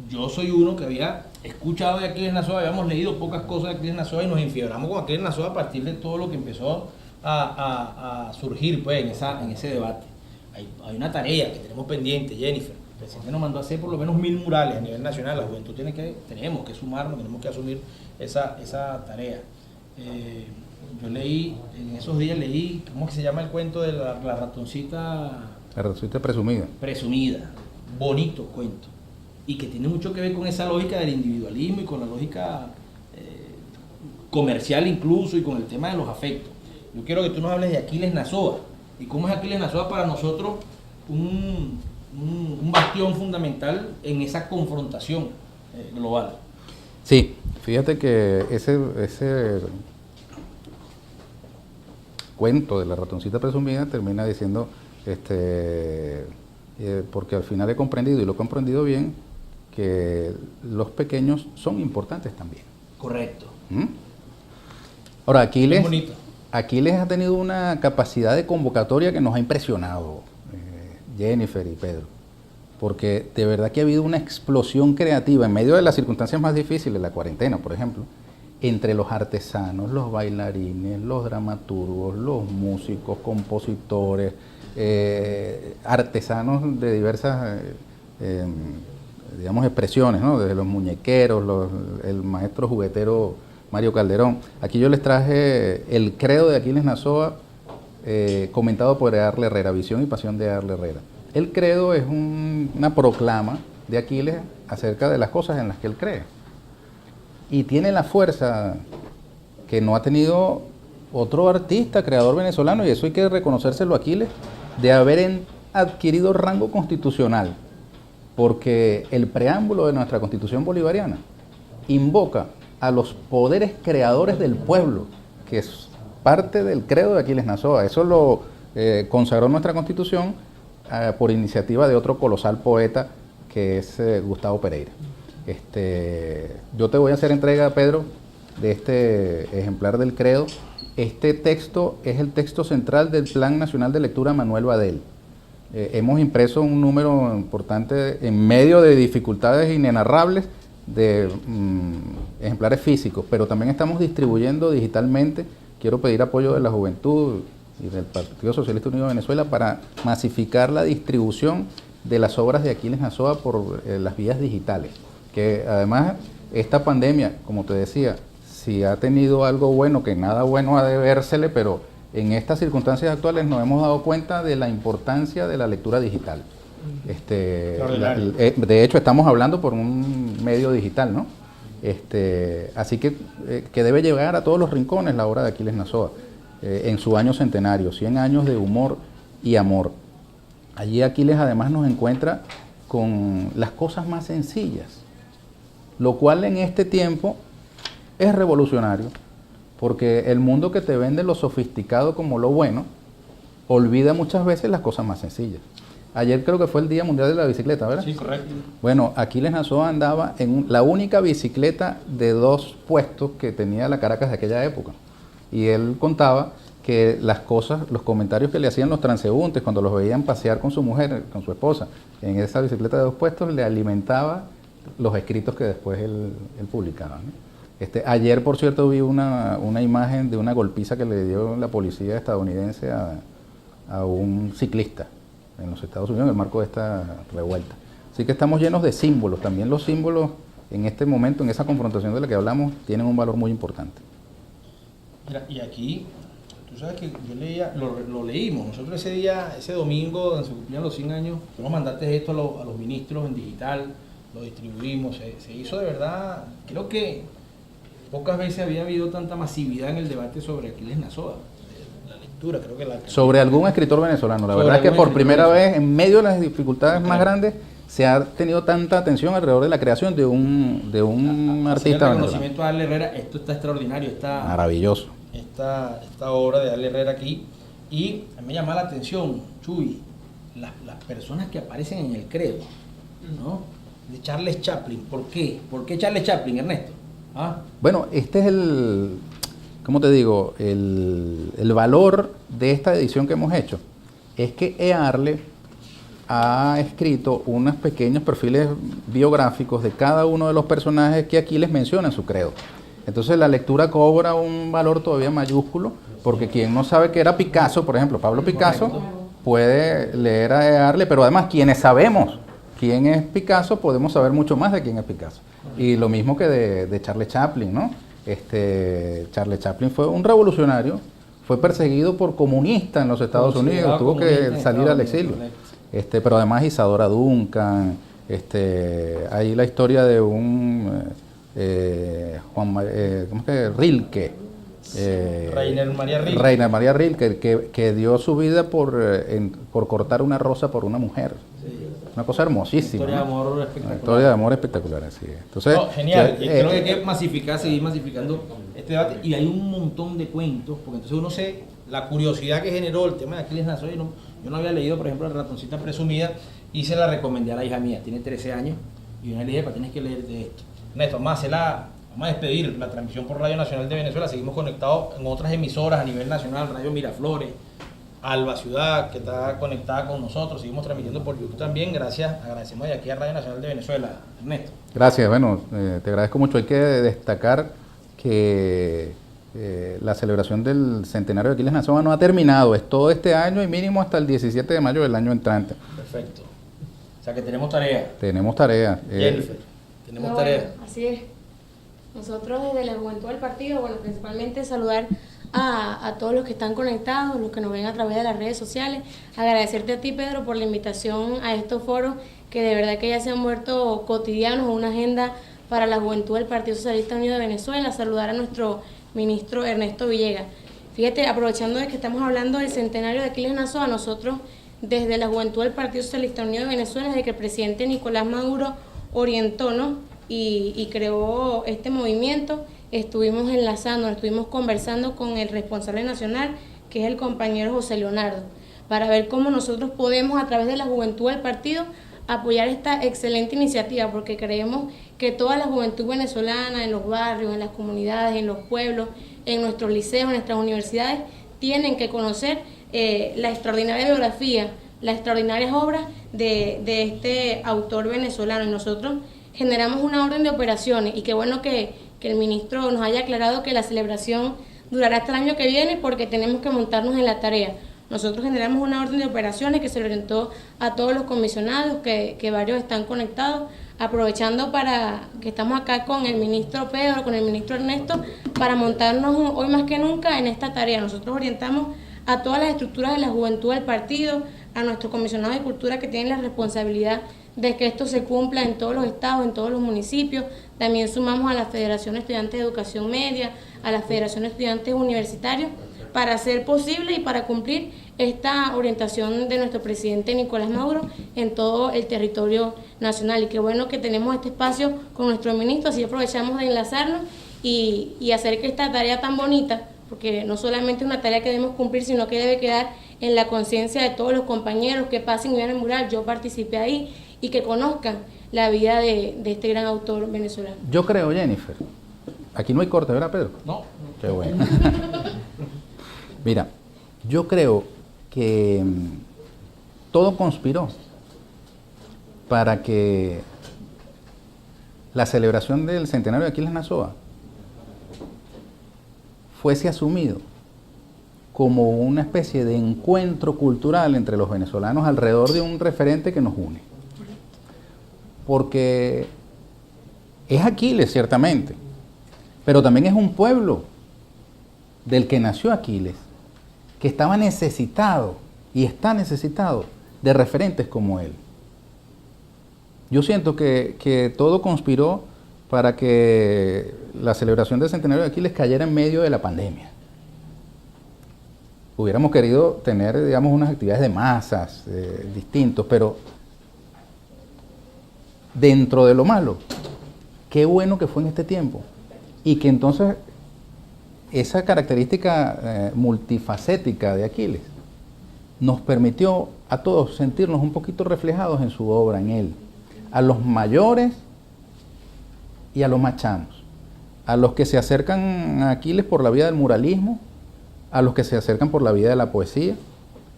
Speaker 1: Yo soy uno que había escuchado de Aquiles Nazoa, habíamos leído pocas cosas de Aquiles Nazoa y nos enfiebramos con Aquiles Nazoa a partir de todo lo que empezó a surgir, pues, en ese debate. Hay una tarea que tenemos pendiente, Jennifer. El presidente nos mandó a hacer por lo menos 1000 murales a nivel nacional. La juventud tenemos que sumarnos, tenemos que asumir esa tarea. Yo leí, en esos días leí, ¿cómo que se llama el cuento de la ratoncita?
Speaker 3: La ratoncita presumida.
Speaker 1: Presumida. Bonito cuento. Y que tiene mucho que ver con esa lógica del individualismo y con la lógica comercial incluso y con el tema de los afectos. Yo quiero que tú nos hables de Aquiles Nazoa y cómo es Aquiles Nazoa para nosotros un bastión fundamental en esa confrontación global.
Speaker 3: Sí, fíjate que ese cuento de la ratoncita presumida termina diciendo, porque al final he comprendido, y lo he comprendido bien, que los pequeños son importantes también.
Speaker 1: Correcto.
Speaker 3: Ahora, Aquiles ha tenido una capacidad de convocatoria que nos ha impresionado, Jennifer y Pedro, porque de verdad que ha habido una explosión creativa en medio de las circunstancias más difíciles, la cuarentena, por ejemplo, entre los artesanos, los bailarines, los dramaturgos, los músicos, compositores, artesanos de diversas digamos, expresiones, ¿no? Desde los muñequeros, el maestro juguetero Mario Calderón. Aquí yo les traje el credo de Aquiles Nazoa, comentado por Earle Herrera, Visión y Pasión de Earle Herrera. El credo es una proclama de Aquiles acerca de las cosas en las que él cree. Y tiene la fuerza que no ha tenido otro artista, creador venezolano, y eso hay que reconocérselo a Aquiles, de haber adquirido rango constitucional, porque el preámbulo de nuestra Constitución bolivariana invoca a los poderes creadores del pueblo, que es parte del credo de Aquiles Nazoa. Eso lo consagró nuestra Constitución por iniciativa de otro colosal poeta, que es Gustavo Pereira. Yo te voy a hacer entrega, Pedro, de este ejemplar del credo. Este texto es el texto central del Plan Nacional de Lectura Manuel Badel. Hemos impreso un número importante en medio de dificultades inenarrables de ejemplares físicos, pero también estamos distribuyendo digitalmente. Quiero pedir apoyo de la juventud y del Partido Socialista Unido de Venezuela para masificar la distribución de las obras de Aquiles Nazoa por las vías digitales, que además esta pandemia, como te decía, si ha tenido algo bueno, que nada bueno ha de vérsele, pero en estas circunstancias actuales nos hemos dado cuenta de la importancia de la lectura digital. De hecho, estamos hablando por un medio digital, ¿no? Así que debe llegar a todos los rincones la obra de Aquiles Nazoa, en su año centenario, 100 años de humor y amor. Allí Aquiles además nos encuentra con las cosas más sencillas, lo cual en este tiempo es revolucionario, porque el mundo que te vende lo sofisticado como lo bueno, olvida muchas veces las cosas más sencillas. Ayer creo que fue el Día Mundial de la Bicicleta, ¿verdad?
Speaker 2: Sí, correcto.
Speaker 3: Bueno, Aquiles Nazoa andaba en la única bicicleta de 2 puestos que tenía la Caracas de aquella época. Y él contaba que las cosas, los comentarios que le hacían los transeúntes cuando los veían pasear con su mujer, con su esposa, en esa bicicleta de 2 puestos, le alimentaba los escritos que después él publicaba, ¿no? Ayer, por cierto, vi una imagen de una golpiza que le dio la policía estadounidense a un ciclista en los Estados Unidos en el marco de esta revuelta. Así que estamos llenos de símbolos. También los símbolos en este momento, en esa confrontación de la que hablamos, tienen un valor muy importante.
Speaker 1: Mira, y aquí, tú sabes que yo leía, lo leímos, nosotros ese día, ese domingo, donde se cumplían los 100 años, tú nos mandaste esto a los ministros en digital, lo distribuimos, se hizo de verdad, creo que pocas veces había habido tanta masividad en el debate sobre Aquiles Nazoa. La lectura, creo que
Speaker 3: sobre algún escritor venezolano. La verdad es que por primera vez, en medio de las dificultades más grandes, se ha tenido tanta atención alrededor de la creación de un artista
Speaker 1: venezolano. El reconocimiento a Earle Herrera, esto está extraordinario.
Speaker 3: Maravilloso.
Speaker 1: Esta obra de Earle Herrera aquí. Y a mí me llama la atención, Chuy, las personas que aparecen en el credo, ¿no? De Charles Chaplin. ¿Por qué? ¿Por qué Charles Chaplin, Ernesto? ¿Ah?
Speaker 3: Bueno, este es ¿cómo te digo? El valor de esta edición que hemos hecho es que Earle ha escrito unos pequeños perfiles biográficos de cada uno de los personajes que aquí les menciona en su credo. Entonces la lectura cobra un valor todavía mayúsculo, porque quien no sabe que era Picasso, por ejemplo, Pablo Picasso, puede leer a Earle, pero además quienes sabemos quién es Picasso, podemos saber mucho más de quién es Picasso. Y lo mismo que de Charles Chaplin, ¿no? Charles Chaplin fue un revolucionario, fue perseguido por comunistas en los Estados Unidos, tuvo que salir al exilio. Pero además Isadora Duncan, hay la historia de un Rilke, Rainer María Rilke, que dio su vida por cortar una rosa por una mujer. Una cosa hermosísima.
Speaker 1: Una historia de amor espectacular.
Speaker 3: Una historia de amor espectacular, así es. Entonces,
Speaker 1: genial. Y creo que hay que masificar, seguir masificando este debate. Y hay un montón de cuentos, porque entonces uno sé la curiosidad que generó el tema de Aquiles Nazoa. Yo no había leído, por ejemplo, La Ratoncita Presumida, y se la recomendé a la hija mía, tiene 13 años, y yo le dije, tienes que leer de esto. Néstor, vamos a despedir la transmisión por Radio Nacional de Venezuela. Seguimos conectados en otras emisoras a nivel nacional, Radio Miraflores, Alba Ciudad, que está conectada con nosotros. Seguimos transmitiendo por YouTube también. Agradecemos de aquí a Radio Nacional de Venezuela, Ernesto.
Speaker 3: Gracias, bueno, te agradezco mucho. Hay que destacar que la celebración del centenario de Aquiles Nazoa no ha terminado, es todo este año y mínimo hasta el 17 de mayo del año entrante.
Speaker 1: Perfecto. O sea que tenemos tarea.
Speaker 3: Tenemos tarea.
Speaker 1: Jennifer, tenemos
Speaker 4: No,
Speaker 1: tarea.
Speaker 4: bueno, así es. Nosotros desde la juventud del partido, bueno, principalmente saludar a todos los que están conectados, los que nos ven a través de las redes sociales. Agradecerte a ti, Pedro, por la invitación a estos foros que de verdad que ya se han vuelto cotidianos, una agenda para la juventud del Partido Socialista Unido de Venezuela. Saludar a nuestro ministro Ernesto Villegas. Fíjate, aprovechando de que estamos hablando del centenario de Aquiles Nazoa, nosotros desde la juventud del Partido Socialista Unido de Venezuela, desde que el presidente Nicolás Maduro orientó, ¿no?, y creó este movimiento, estuvimos enlazando, estuvimos conversando con el responsable nacional, que es el compañero José Leonardo, para ver cómo nosotros podemos, a través de la juventud del partido, apoyar esta excelente iniciativa, porque creemos que toda la juventud venezolana, en los barrios, en las comunidades, en los pueblos, en nuestros liceos, en nuestras universidades, tienen que conocer la extraordinaria biografía, las extraordinarias obras de este autor venezolano. Y nosotros generamos una orden de operaciones, y qué bueno que el ministro nos haya aclarado que la celebración durará hasta el año que viene, porque tenemos que montarnos en la tarea. Nosotros generamos una orden de operaciones que se orientó a todos los comisionados, que varios están conectados, aprovechando para que estamos acá con el ministro Pedro, con el ministro Ernesto, para montarnos hoy más que nunca en esta tarea. Nosotros orientamos a todas las estructuras de la juventud del partido, a nuestros comisionados de cultura que tienen la responsabilidad de que esto se cumpla en todos los estados, en todos los municipios. También sumamos a la Federación de Estudiantes de Educación Media, a la Federación de Estudiantes Universitarios, para hacer posible y para cumplir esta orientación de nuestro presidente Nicolás Maduro en todo el territorio nacional. Y qué bueno que tenemos este espacio con nuestro ministro, así aprovechamos de enlazarnos y hacer que esta tarea tan bonita, porque no solamente es una tarea que debemos cumplir, sino que debe quedar en la conciencia de todos los compañeros que pasen y vean el mural. Yo participé ahí, y que conozcan la vida de este gran autor venezolano.
Speaker 3: Yo creo, Jennifer, aquí no hay corte, ¿verdad, Pedro?
Speaker 1: No.
Speaker 3: Qué bueno. Mira, yo creo que todo conspiró para que la celebración del centenario de Aquiles Nazoa fuese asumido como una especie de encuentro cultural entre los venezolanos alrededor de un referente que nos une. Porque es Aquiles, ciertamente, pero también es un pueblo del que nació Aquiles, que estaba necesitado y está necesitado de referentes como él. Yo siento que todo conspiró para que la celebración del centenario de Aquiles cayera en medio de la pandemia. Hubiéramos querido tener, digamos, unas actividades de masas distintos, pero dentro de lo malo, qué bueno que fue en este tiempo, y que entonces esa característica multifacética de Aquiles nos permitió a todos sentirnos un poquito reflejados en su obra, en él, a los mayores y a los más chamos, a los que se acercan a Aquiles por la vía del muralismo, a los que se acercan por la vía de la poesía,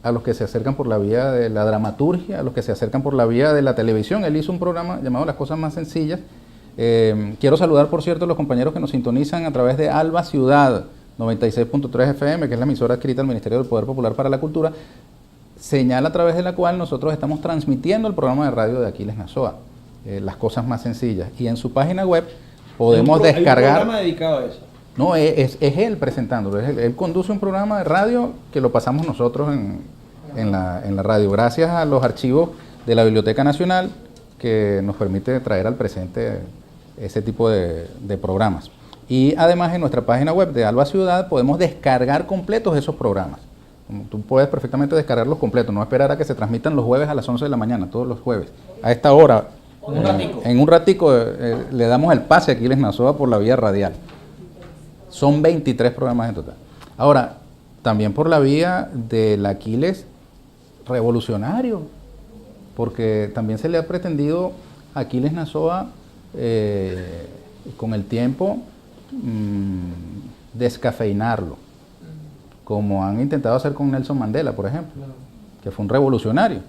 Speaker 3: a los que se acercan por la vía de la dramaturgia, a los que se acercan por la vía de la televisión. Él hizo un programa llamado Las Cosas Más Sencillas. Quiero saludar, por cierto, a los compañeros que nos sintonizan a través de Alba Ciudad 96.3 FM, que es la emisora adscrita al Ministerio del Poder Popular para la Cultura, señal a través de la cual nosotros estamos transmitiendo el programa de radio de Aquiles Nazoa, Las Cosas Más Sencillas. Y en su página web podemos descargar...
Speaker 1: ¿Hay un programa dedicado a eso?
Speaker 3: No, es él presentándolo. Él conduce un programa de radio que lo pasamos nosotros en la radio, gracias a los archivos de la Biblioteca Nacional, que nos permite traer al presente ese tipo de programas. Y además en nuestra página web de Alba Ciudad podemos descargar completos esos programas. Tú puedes perfectamente descargarlos completos, no esperar a que se transmitan los jueves a las 11 de la mañana, todos los jueves. A esta hora, en un ratico le damos el pase a Aquiles Nazoa por la vía radial. Son 23 programas en total. Ahora, también por la vía del Aquiles revolucionario, porque también se le ha pretendido a Aquiles Nazoa con el tiempo descafeinarlo, como han intentado hacer con Nelson Mandela, por ejemplo, que fue un revolucionario.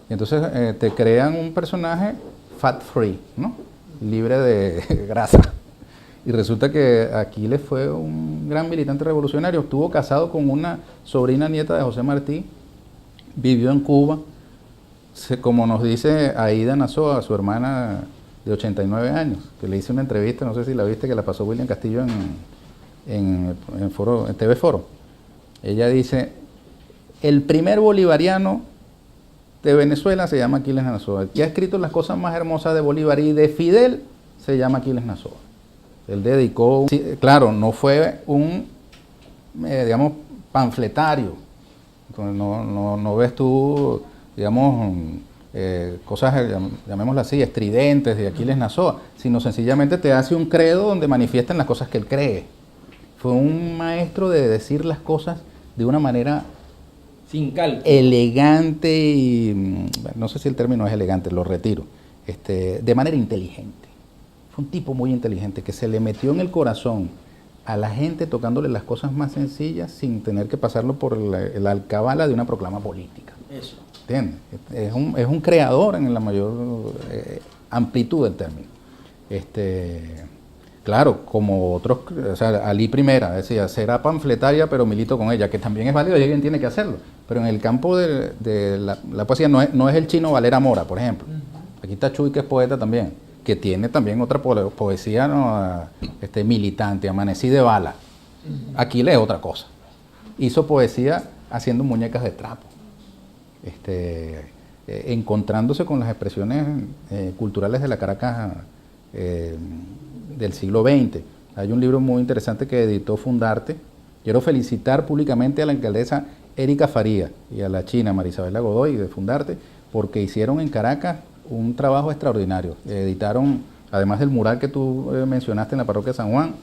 Speaker 3: Y entonces te crean un personaje fat free, ¿no? Libre de grasa. Y Y resulta que Aquiles fue un gran militante revolucionario, estuvo casado con una sobrina nieta de José Martí, vivió en Cuba, como nos dice Aida Nazoa, su hermana de 89 años, que le hice una entrevista, no sé si la viste, que la pasó William Castillo en TV Foro. Ella dice, el primer bolivariano de Venezuela se llama Aquiles Nazoa. El que ha escrito las cosas más hermosas de Bolívar y de Fidel se llama Aquiles Nazoa. Él dedicó, sí, claro, no fue un, digamos, panfletario. Entonces, no ves tú, digamos, cosas, llamémoslas así, estridentes de Aquiles Nazoa, sino sencillamente te hace un credo donde manifiestan las cosas que él cree. Fue un maestro de decir las cosas de una manera
Speaker 1: sin cálculo,
Speaker 3: elegante y, no sé si el término es elegante, lo retiro, de manera inteligente. Fue un tipo muy inteligente que se le metió en el corazón a la gente tocándole las cosas más sencillas sin tener que pasarlo por la alcabala de una proclama política.
Speaker 1: eso.
Speaker 3: ¿Entiendes? Es un creador en la mayor amplitud del término. Claro, como otros, o sea, Ali Primera decía, será panfletaria pero milito con ella, que también es válido y alguien tiene que hacerlo. Pero en el campo de la poesía no es el chino Valera Mora, por ejemplo. Aquí está Chuy, que es poeta también, que tiene también otra poesía, ¿no? Militante, Amanecí de bala. Aquí lee otra cosa. Hizo poesía haciendo muñecas de trapo, encontrándose con las expresiones culturales de la Caracas del siglo XX. Hay un libro muy interesante que editó Fundarte. Quiero felicitar públicamente a la alcaldesa Erika Faría y a la china Marisabela Godoy de Fundarte, porque hicieron en Caracas un trabajo extraordinario. Editaron, además del mural que tú mencionaste en la parroquia de San Juan,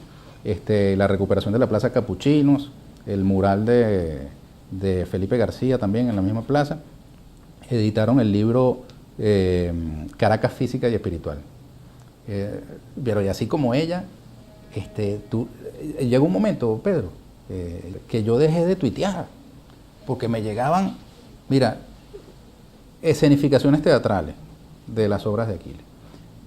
Speaker 3: la recuperación de la Plaza Capuchinos, el mural de Felipe García también en la misma plaza. Editaron el libro Caracas Física y Espiritual. Pero y así como ella, llegó un momento, Pedro, que yo dejé de tuitear, porque me llegaban, mira, escenificaciones teatrales de las obras de Aquiles,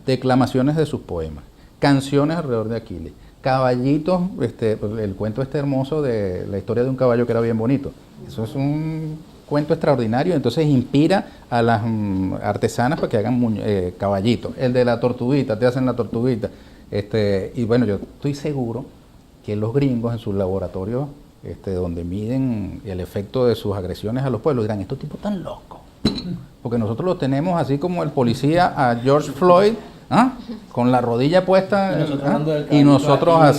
Speaker 3: declamaciones de sus poemas, canciones alrededor de Aquiles, caballitos, el cuento hermoso de la historia de un caballo que era bien bonito. Eso es un cuento extraordinario, entonces inspira a las artesanas para que hagan caballitos. El de la tortuguita, te hacen la tortuguita. Y bueno, yo estoy seguro que los gringos en sus laboratorios, donde miden el efecto de sus agresiones a los pueblos, dirán, estos tipos están locos. Porque nosotros los tenemos así como el policía a George Floyd, con la rodilla puesta, y nosotros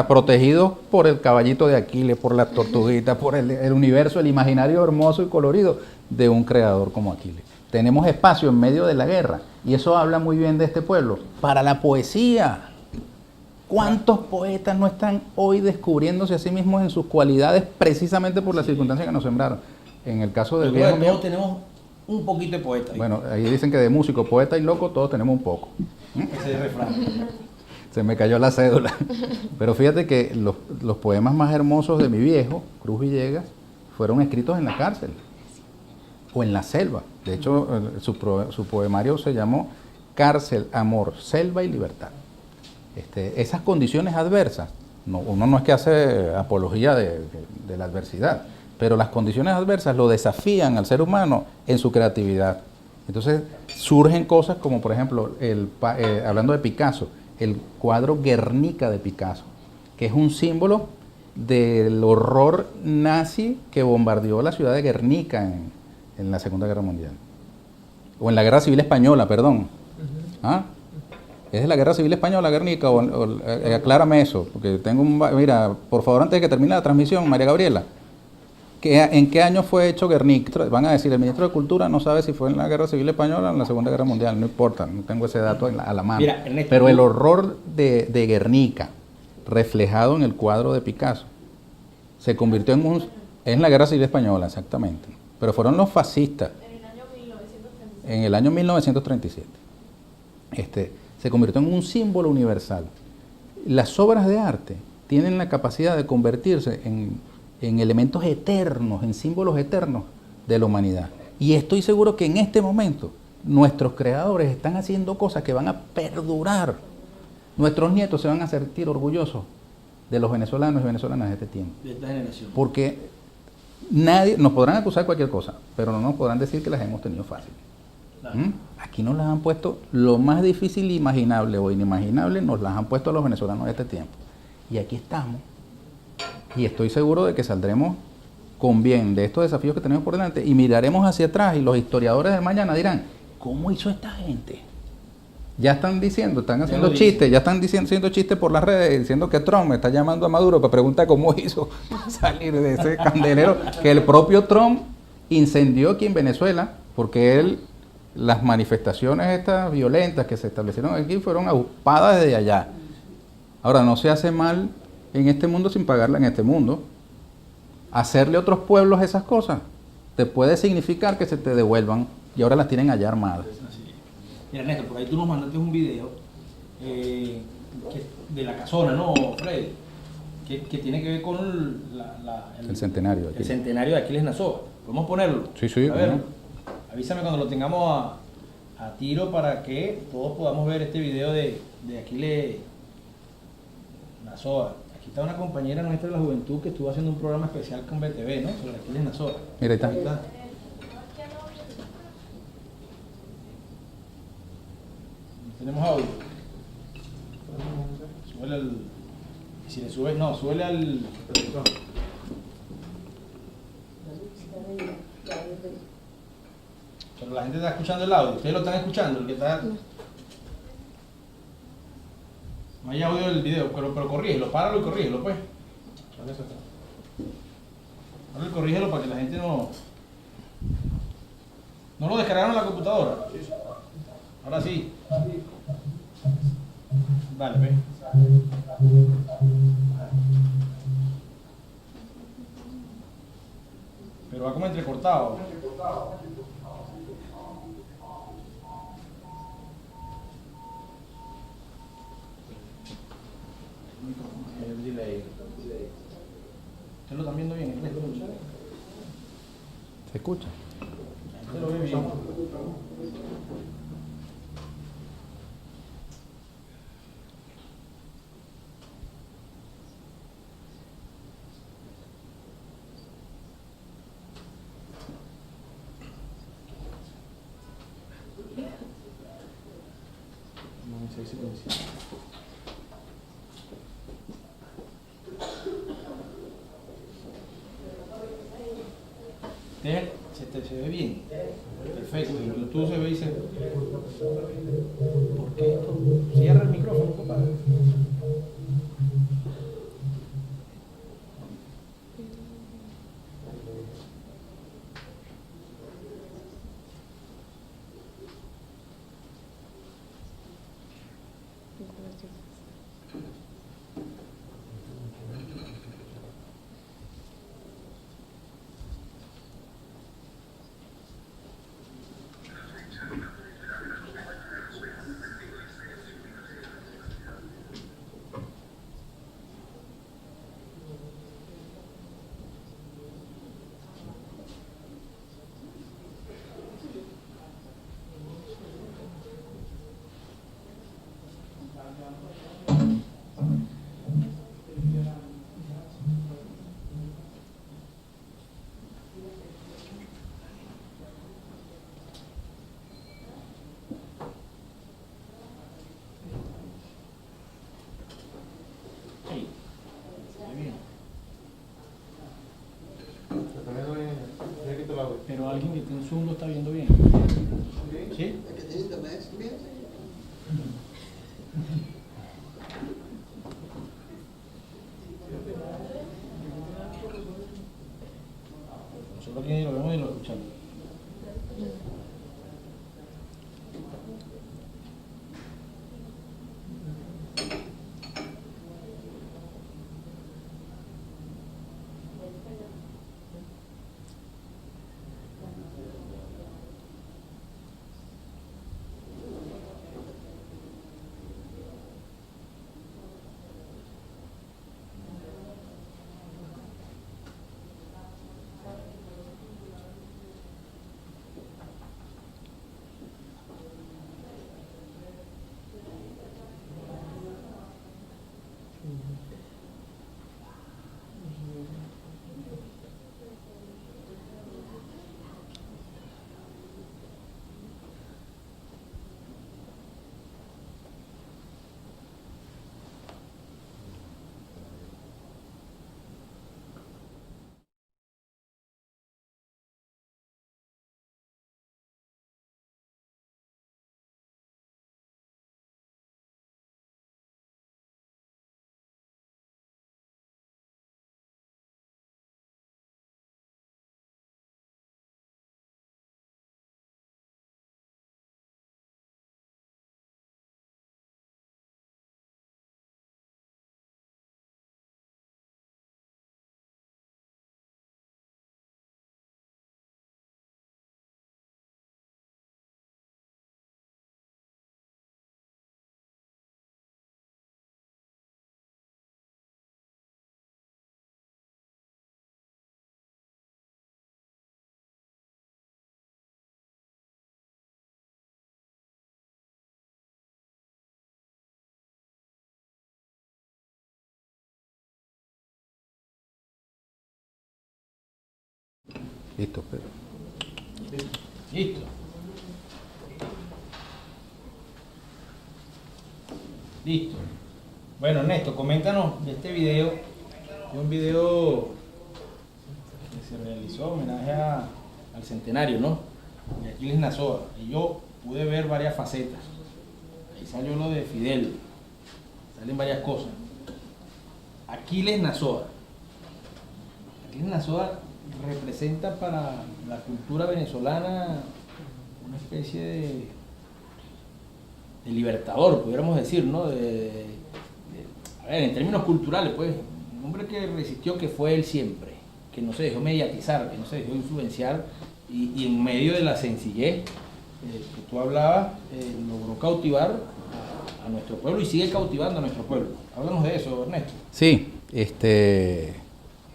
Speaker 3: protegidos por el caballito de Aquiles, por las tortuguitas, por el universo, el imaginario hermoso y colorido de un creador como Aquiles. Tenemos espacio en medio de la guerra, y eso habla muy bien de este pueblo. Para la poesía, ¿cuántos poetas no están hoy descubriéndose a sí mismos en sus cualidades precisamente por las circunstancias que nos sembraron? En el caso del viejo mío,
Speaker 1: tenemos un poquito de poeta.
Speaker 3: Bueno, ahí dicen que de músico, poeta y loco todos tenemos un poco.
Speaker 1: Ese refrán.
Speaker 3: Se me cayó la cédula. Pero fíjate que los poemas más hermosos de mi viejo, Cruz Villegas, fueron escritos en la cárcel o en la selva. De hecho, su poemario se llamó Cárcel, Amor, Selva y Libertad. Esas condiciones adversas, uno no es que hace apología de la adversidad, pero las condiciones adversas lo desafían al ser humano en su creatividad. Entonces surgen cosas como, por ejemplo, hablando de Picasso, el cuadro Guernica de Picasso, que es un símbolo del horror nazi que bombardeó la ciudad de Guernica en la Segunda Guerra Mundial. O en la Guerra Civil Española, perdón. ¿Es de la Guerra Civil Española, Guernica? Aclárame eso, porque tengo mira, por favor, antes de que termine la transmisión, María Gabriela, ¿en qué año fue hecho Guernica? Van a decir, el ministro de Cultura no sabe si fue en la Guerra Civil Española o en la Segunda Guerra Mundial, no importa, no tengo ese dato a la mano.
Speaker 1: Mira, Ernesto,
Speaker 3: pero el horror de Guernica, reflejado en el cuadro de Picasso, se convirtió en la Guerra Civil Española, exactamente. Pero fueron los fascistas. En el año 1937. Se convirtió en un símbolo universal. Las obras de arte tienen la capacidad de convertirse en elementos eternos, en símbolos eternos de la humanidad. Y estoy seguro que en este momento nuestros creadores están haciendo cosas que van a perdurar. Nuestros nietos se van a sentir orgullosos de los venezolanos y venezolanas de este tiempo.
Speaker 1: De esta generación.
Speaker 3: Porque nadie, nos podrán acusar cualquier cosa, pero no nos podrán decir que las hemos tenido fácil.
Speaker 1: Claro.
Speaker 3: Aquí nos las han puesto lo más difícil imaginable o inimaginable, nos las han puesto los venezolanos de este tiempo. Y aquí estamos. Y estoy seguro de que saldremos con bien de estos desafíos que tenemos por delante y miraremos hacia atrás y los historiadores de mañana dirán, ¿cómo hizo esta gente? Ya están diciendo, están haciendo chistes, ya están haciendo chistes por las redes, diciendo que Trump está llamando a Maduro para preguntar cómo hizo salir de ese candelero que el propio Trump incendió aquí en Venezuela, porque él, las manifestaciones estas violentas que se establecieron aquí fueron agrupadas desde allá. Ahora, no se hace mal en este mundo sin pagarla en este mundo. Hacerle a otros pueblos esas cosas te puede significar que se te devuelvan y ahora las tienen allá armadas.
Speaker 1: Mira, Néstor, por ahí tú nos mandaste un video de la casona, ¿no, Freddy? Que tiene que ver con
Speaker 3: el centenario de
Speaker 1: el
Speaker 3: Aquiles.
Speaker 1: Centenario de Aquiles Nazoa. ¿Podemos ponerlo?
Speaker 3: Sí, sí.
Speaker 1: A ver,
Speaker 3: ¿cómo no?
Speaker 1: avísame cuando lo tengamos a tiro para que todos podamos ver este video de Aquiles Nazoa. Aquí está una compañera nuestra de la juventud que estuvo haciendo un programa especial con BTV, ¿no? Sobre Aquiles Nazoa.
Speaker 3: Mira, ahí está.
Speaker 1: Tenemos audio. Súbele al. Si le subes, no, súbele al. Pero la gente está escuchando el audio. Ustedes lo están escuchando, el que está. No hay audio del video, pero corrígelo, páralo y corrígelo, pues. Páralo y corrígelo para que la gente no. ¿No lo descargaron en la computadora? Ahora sí. Dale, ve. Pero va como entrecortado. El delay. ¿Ustedes lo están viendo bien?
Speaker 3: ¿Se escucha?
Speaker 1: ¿Se lo ve bien? Se ve bien. Perfecto. En YouTube se ve y se. ¿Por qué? Cierra el micrófono, compadre. Pero alguien que esté en Zoom lo está viendo bien. ¿Sí? Nosotros aquí lo vemos y lo escuchamos.
Speaker 3: Listo, Pedro.
Speaker 1: Listo. Listo. Bueno, Ernesto, coméntanos de este video. Es un video que se realizó en homenaje al centenario, ¿no? De Aquiles Nazoa. Y yo pude ver varias facetas. Ahí salió lo de Fidel. Salen varias cosas. Aquiles Nazoa. Aquiles Nazoa representa para la cultura venezolana una especie de libertador, pudiéramos decir, ¿no? A ver, en términos culturales, pues, un hombre que resistió, que fue él siempre, que no se dejó mediatizar, que no se dejó influenciar, y en medio de la sencillez que tú hablabas, logró cautivar a nuestro pueblo y sigue cautivando a nuestro pueblo. Háblanos de eso, Ernesto.
Speaker 3: Sí,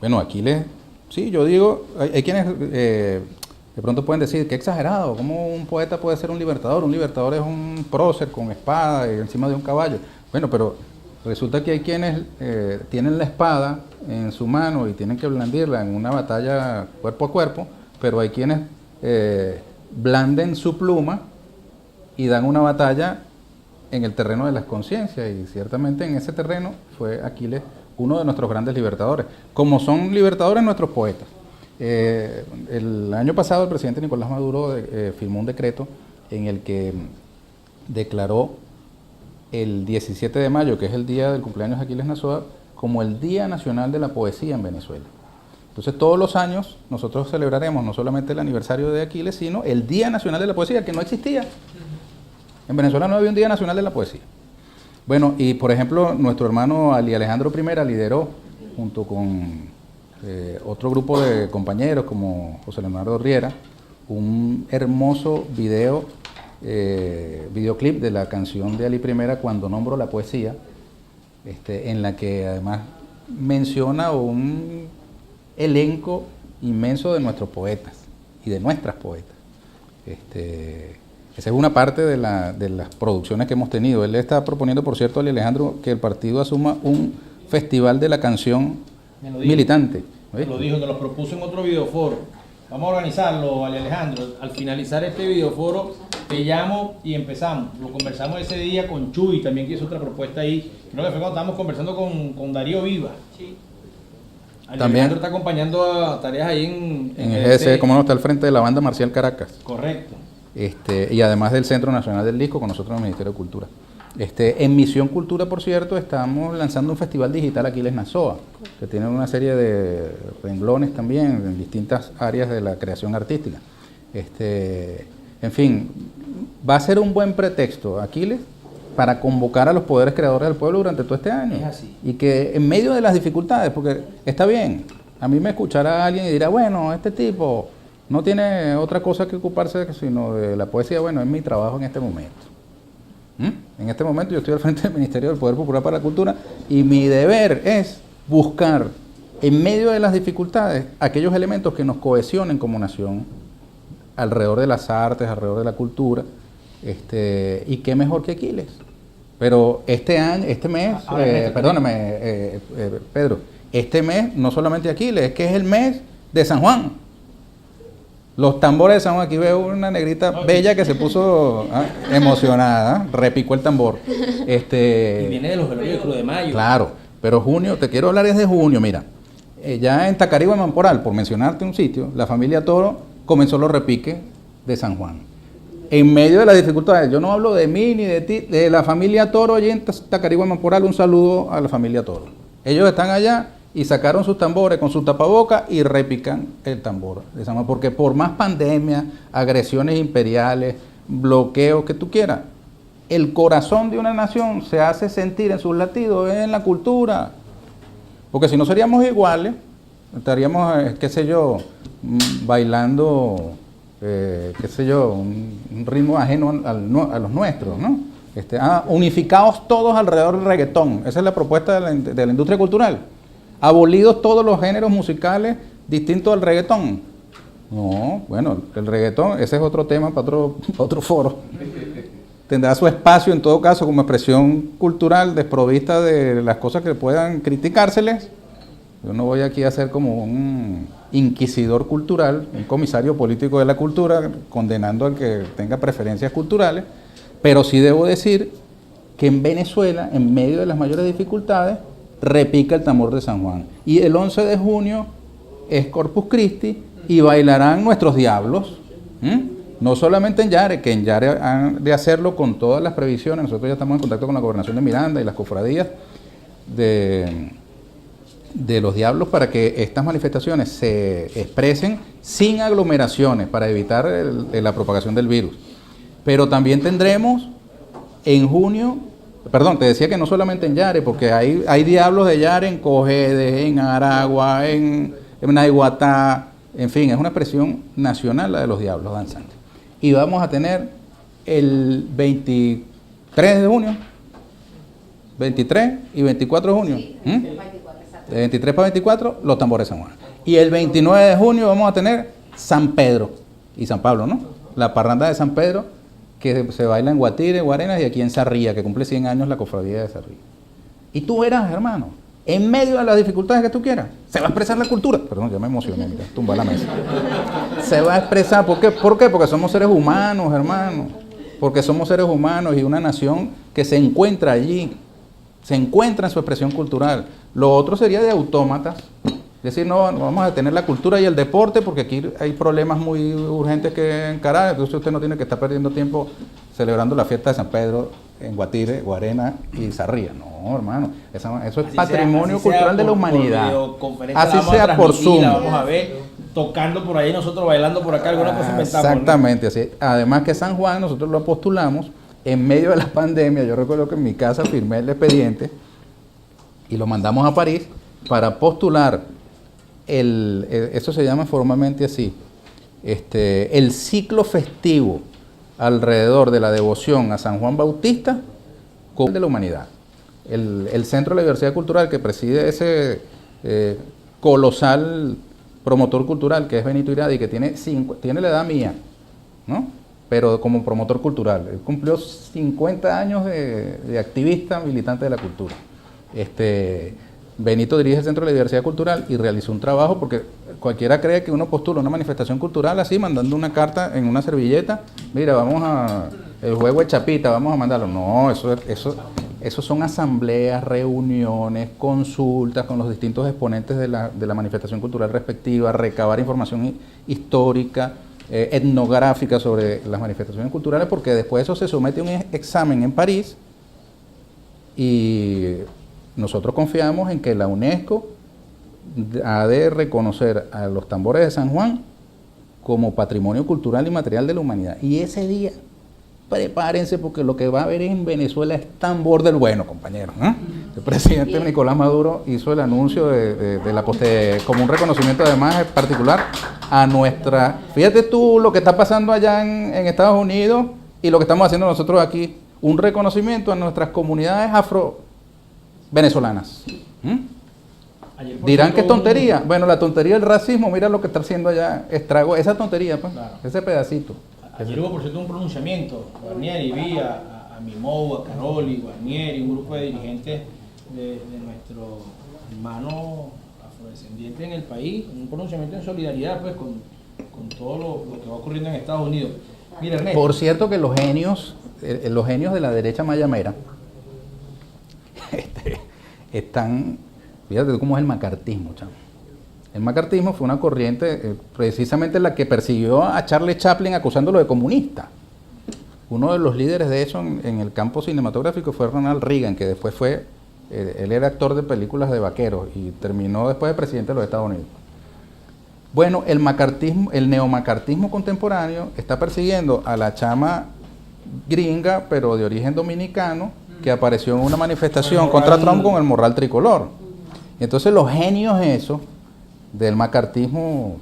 Speaker 3: bueno, Aquiles, sí, yo digo, hay quienes de pronto pueden decir que exagerado, ¿cómo un poeta puede ser un libertador? Un libertador es un prócer con espada y encima de un caballo. Bueno, pero resulta que hay quienes tienen la espada en su mano y tienen que blandirla en una batalla cuerpo a cuerpo, pero hay quienes blanden su pluma y dan una batalla en el terreno de las conciencias, y ciertamente en ese terreno fue Aquiles uno de nuestros grandes libertadores, como son libertadores nuestros poetas. El año pasado el presidente Nicolás Maduro firmó un decreto en el que declaró el 17 de mayo, que es el día del cumpleaños de Aquiles Nazoa, como el Día Nacional de la Poesía en Venezuela. Entonces todos los años nosotros celebraremos no solamente el aniversario de Aquiles, sino el Día Nacional de la Poesía, que no existía. En Venezuela no había un Día Nacional de la Poesía. Bueno, y por ejemplo, nuestro hermano Ali Alejandro I lideró, junto con otro grupo de compañeros como José Leonardo Riera, un hermoso videoclip de la canción de Ali I, Cuando nombro la poesía, en la que además menciona un elenco inmenso de nuestros poetas y de nuestras poetas. Esa es una parte de las producciones que hemos tenido. Él está proponiendo, por cierto, Ali Alejandro, que el partido asuma un festival de la canción militante.
Speaker 1: Me lo dijo, que lo propuso en otro videoforo. Vamos a organizarlo, Ali Alejandro. Al finalizar este videoforo, te llamo y empezamos. Lo conversamos ese día con Chuy, también que hizo otra propuesta ahí. Creo que fue cuando estábamos conversando con Darío Viva. Sí. Ali
Speaker 3: También
Speaker 1: Alejandro está acompañando a tareas ahí en
Speaker 3: el GDC, como no, está al frente de la banda marcial Caracas.
Speaker 1: Correcto.
Speaker 3: Y además del Centro Nacional del Disco, con nosotros en el Ministerio de Cultura. En Misión Cultura, por cierto, estamos lanzando un festival digital Aquiles Nazoa, que tiene una serie de renglones también en distintas áreas de la creación artística. En fin, va a ser un buen pretexto, Aquiles, para convocar a los poderes creadores del pueblo durante todo este año.
Speaker 1: Es así.
Speaker 3: Y que en medio de las dificultades, porque está bien, a mí me escuchará alguien y dirá, bueno, este tipo no tiene otra cosa que ocuparse sino de la poesía. Bueno, es mi trabajo en este momento. En este momento yo estoy al frente del Ministerio del Poder Popular para la Cultura y mi deber es buscar en medio de las dificultades aquellos elementos que nos cohesionen como nación alrededor de las artes, alrededor de la cultura, y qué mejor que Aquiles. Pero este mes, perdóname, Pedro, este mes no solamente Aquiles, es que es el mes de San Juan. Los tambores de San Juan, aquí veo una negrita bella que se puso emocionada, repicó el tambor.
Speaker 1: Y viene de los velorios de Cruz de Mayo.
Speaker 3: Claro, pero junio, te quiero hablar desde junio, mira. Ya en Tacarigua, Mamporal, por mencionarte un sitio, la familia Toro comenzó los repiques de San Juan. En medio de las dificultades, yo no hablo de mí ni de ti, de la familia Toro, allí en Tacarigua, Mamporal, un saludo a la familia Toro. Ellos están allá y sacaron sus tambores con su tapabocas y repican el tambor de San Juan, porque por más pandemia, agresiones imperiales, bloqueos que tú quieras, el corazón de una nación se hace sentir en sus latidos en la cultura, porque si no seríamos iguales, estaríamos, qué sé yo, bailando, qué sé yo, un ritmo ajeno a los nuestros, ¿no? Unificados todos alrededor del reggaetón. Esa es la propuesta de la industria cultural. Abolidos todos los géneros musicales distintos al reggaetón. No, bueno, el reggaetón, ese es otro tema para otro foro. Tendrá su espacio en todo caso como expresión cultural desprovista de las cosas que puedan criticárseles. Yo no voy aquí a ser como un inquisidor cultural, un comisario político de la cultura, condenando al que tenga preferencias culturales, pero sí debo decir que en Venezuela, en medio de las mayores dificultades, repica el tambor de San Juan. Y el 11 de junio es Corpus Christi y bailarán nuestros diablos. No solamente en Yare, que en Yare han de hacerlo con todas las previsiones. Nosotros ya estamos en contacto con la Gobernación de Miranda y las cofradías de los diablos para que estas manifestaciones se expresen sin aglomeraciones para evitar la propagación del virus. Pero también tendremos en junio, perdón, te decía que no solamente en Yare, porque hay diablos de Yare en Cogede, en Aragua, en Naiguatá, en fin, es una expresión nacional la de los diablos danzantes. Y vamos a tener el 23 de junio, 23 y 24 de junio. De 23 para 24, los tambores de San Juan. Y el 29 de junio vamos a tener San Pedro y San Pablo, ¿no? La parranda de San Pedro, que se baila en Guatire, Guarenas y aquí en Sarría, que cumple 100 años la cofradía de Sarría. Y tú verás, hermano, en medio de las dificultades que tú quieras, se va a expresar la cultura. Perdón, ya me emocioné, mira, tumba la mesa. Se va a expresar, ¿por qué? Porque somos seres humanos, hermano. Porque somos seres humanos y una nación que se encuentra allí, se encuentra en su expresión cultural. Lo otro sería de autómatas, decir, no, vamos a tener la cultura y el deporte porque aquí hay problemas muy urgentes que encarar, entonces usted no tiene que estar perdiendo tiempo celebrando la fiesta de San Pedro en Guatire, Guarena y Sarría. No, hermano, eso es así patrimonio cultural de la humanidad. Así sea por Zoom.
Speaker 1: Vamos a ver, tocando por ahí, nosotros bailando por acá, alguna cosa inventamos.
Speaker 3: Exactamente, ¿no? Así. Además que San Juan nosotros lo postulamos en medio de la pandemia. Yo recuerdo que en mi casa firmé el expediente y lo mandamos a París para postular eso se llama formalmente así, el ciclo festivo alrededor de la devoción a San Juan Bautista como de la humanidad. El Centro de la Diversidad Cultural que preside ese colosal promotor cultural que es Benito Iradi, que tiene la edad mía, ¿no? Pero como promotor cultural. Él cumplió 50 años de activista militante de la cultura. Benito dirige el Centro de la Diversidad Cultural y realizó un trabajo, porque cualquiera cree que uno postula una manifestación cultural así, mandando una carta en una servilleta, mira, vamos a el juego de chapita, vamos a mandarlo. No, eso son asambleas, reuniones, consultas con los distintos exponentes de la manifestación cultural respectiva, recabar información histórica, etnográfica sobre las manifestaciones culturales, porque después eso se somete a un examen en París y nosotros confiamos en que la UNESCO ha de reconocer a los tambores de San Juan como patrimonio cultural y material de la humanidad. Y ese día, prepárense porque lo que va a haber en Venezuela es tambor del bueno, compañeros, ¿no? El presidente Nicolás Maduro hizo el anuncio como un reconocimiento además particular a nuestra... Fíjate tú lo que está pasando allá en Estados Unidos y lo que estamos haciendo nosotros aquí, un reconocimiento a nuestras comunidades venezolanas. Dirán que es tontería. Bueno, la tontería del racismo, mira lo que está haciendo allá, estrago esa tontería, pues, claro. Ese pedacito.
Speaker 1: Ayer hubo, por cierto, un pronunciamiento. Guarnieri, vi a Mimou, a Caroli, Guarnieri, un grupo de dirigentes de nuestro hermano afrodescendiente en el país, un pronunciamiento en solidaridad pues con todo lo que va ocurriendo en Estados Unidos. Mira, Ernesto.
Speaker 3: Por cierto que los genios de la derecha mayamera están, fíjate cómo es el macartismo, chamo. El macartismo fue una corriente precisamente la que persiguió a Charlie Chaplin acusándolo de comunista. Uno de los líderes de eso en el campo cinematográfico fue Ronald Reagan, que después él era actor de películas de vaqueros y terminó después de presidente de los Estados Unidos. Bueno, el neomacartismo contemporáneo está persiguiendo a la chama gringa, pero de origen dominicano, que apareció en una manifestación contra Trump con el morral tricolor. Y entonces los genios esos del macartismo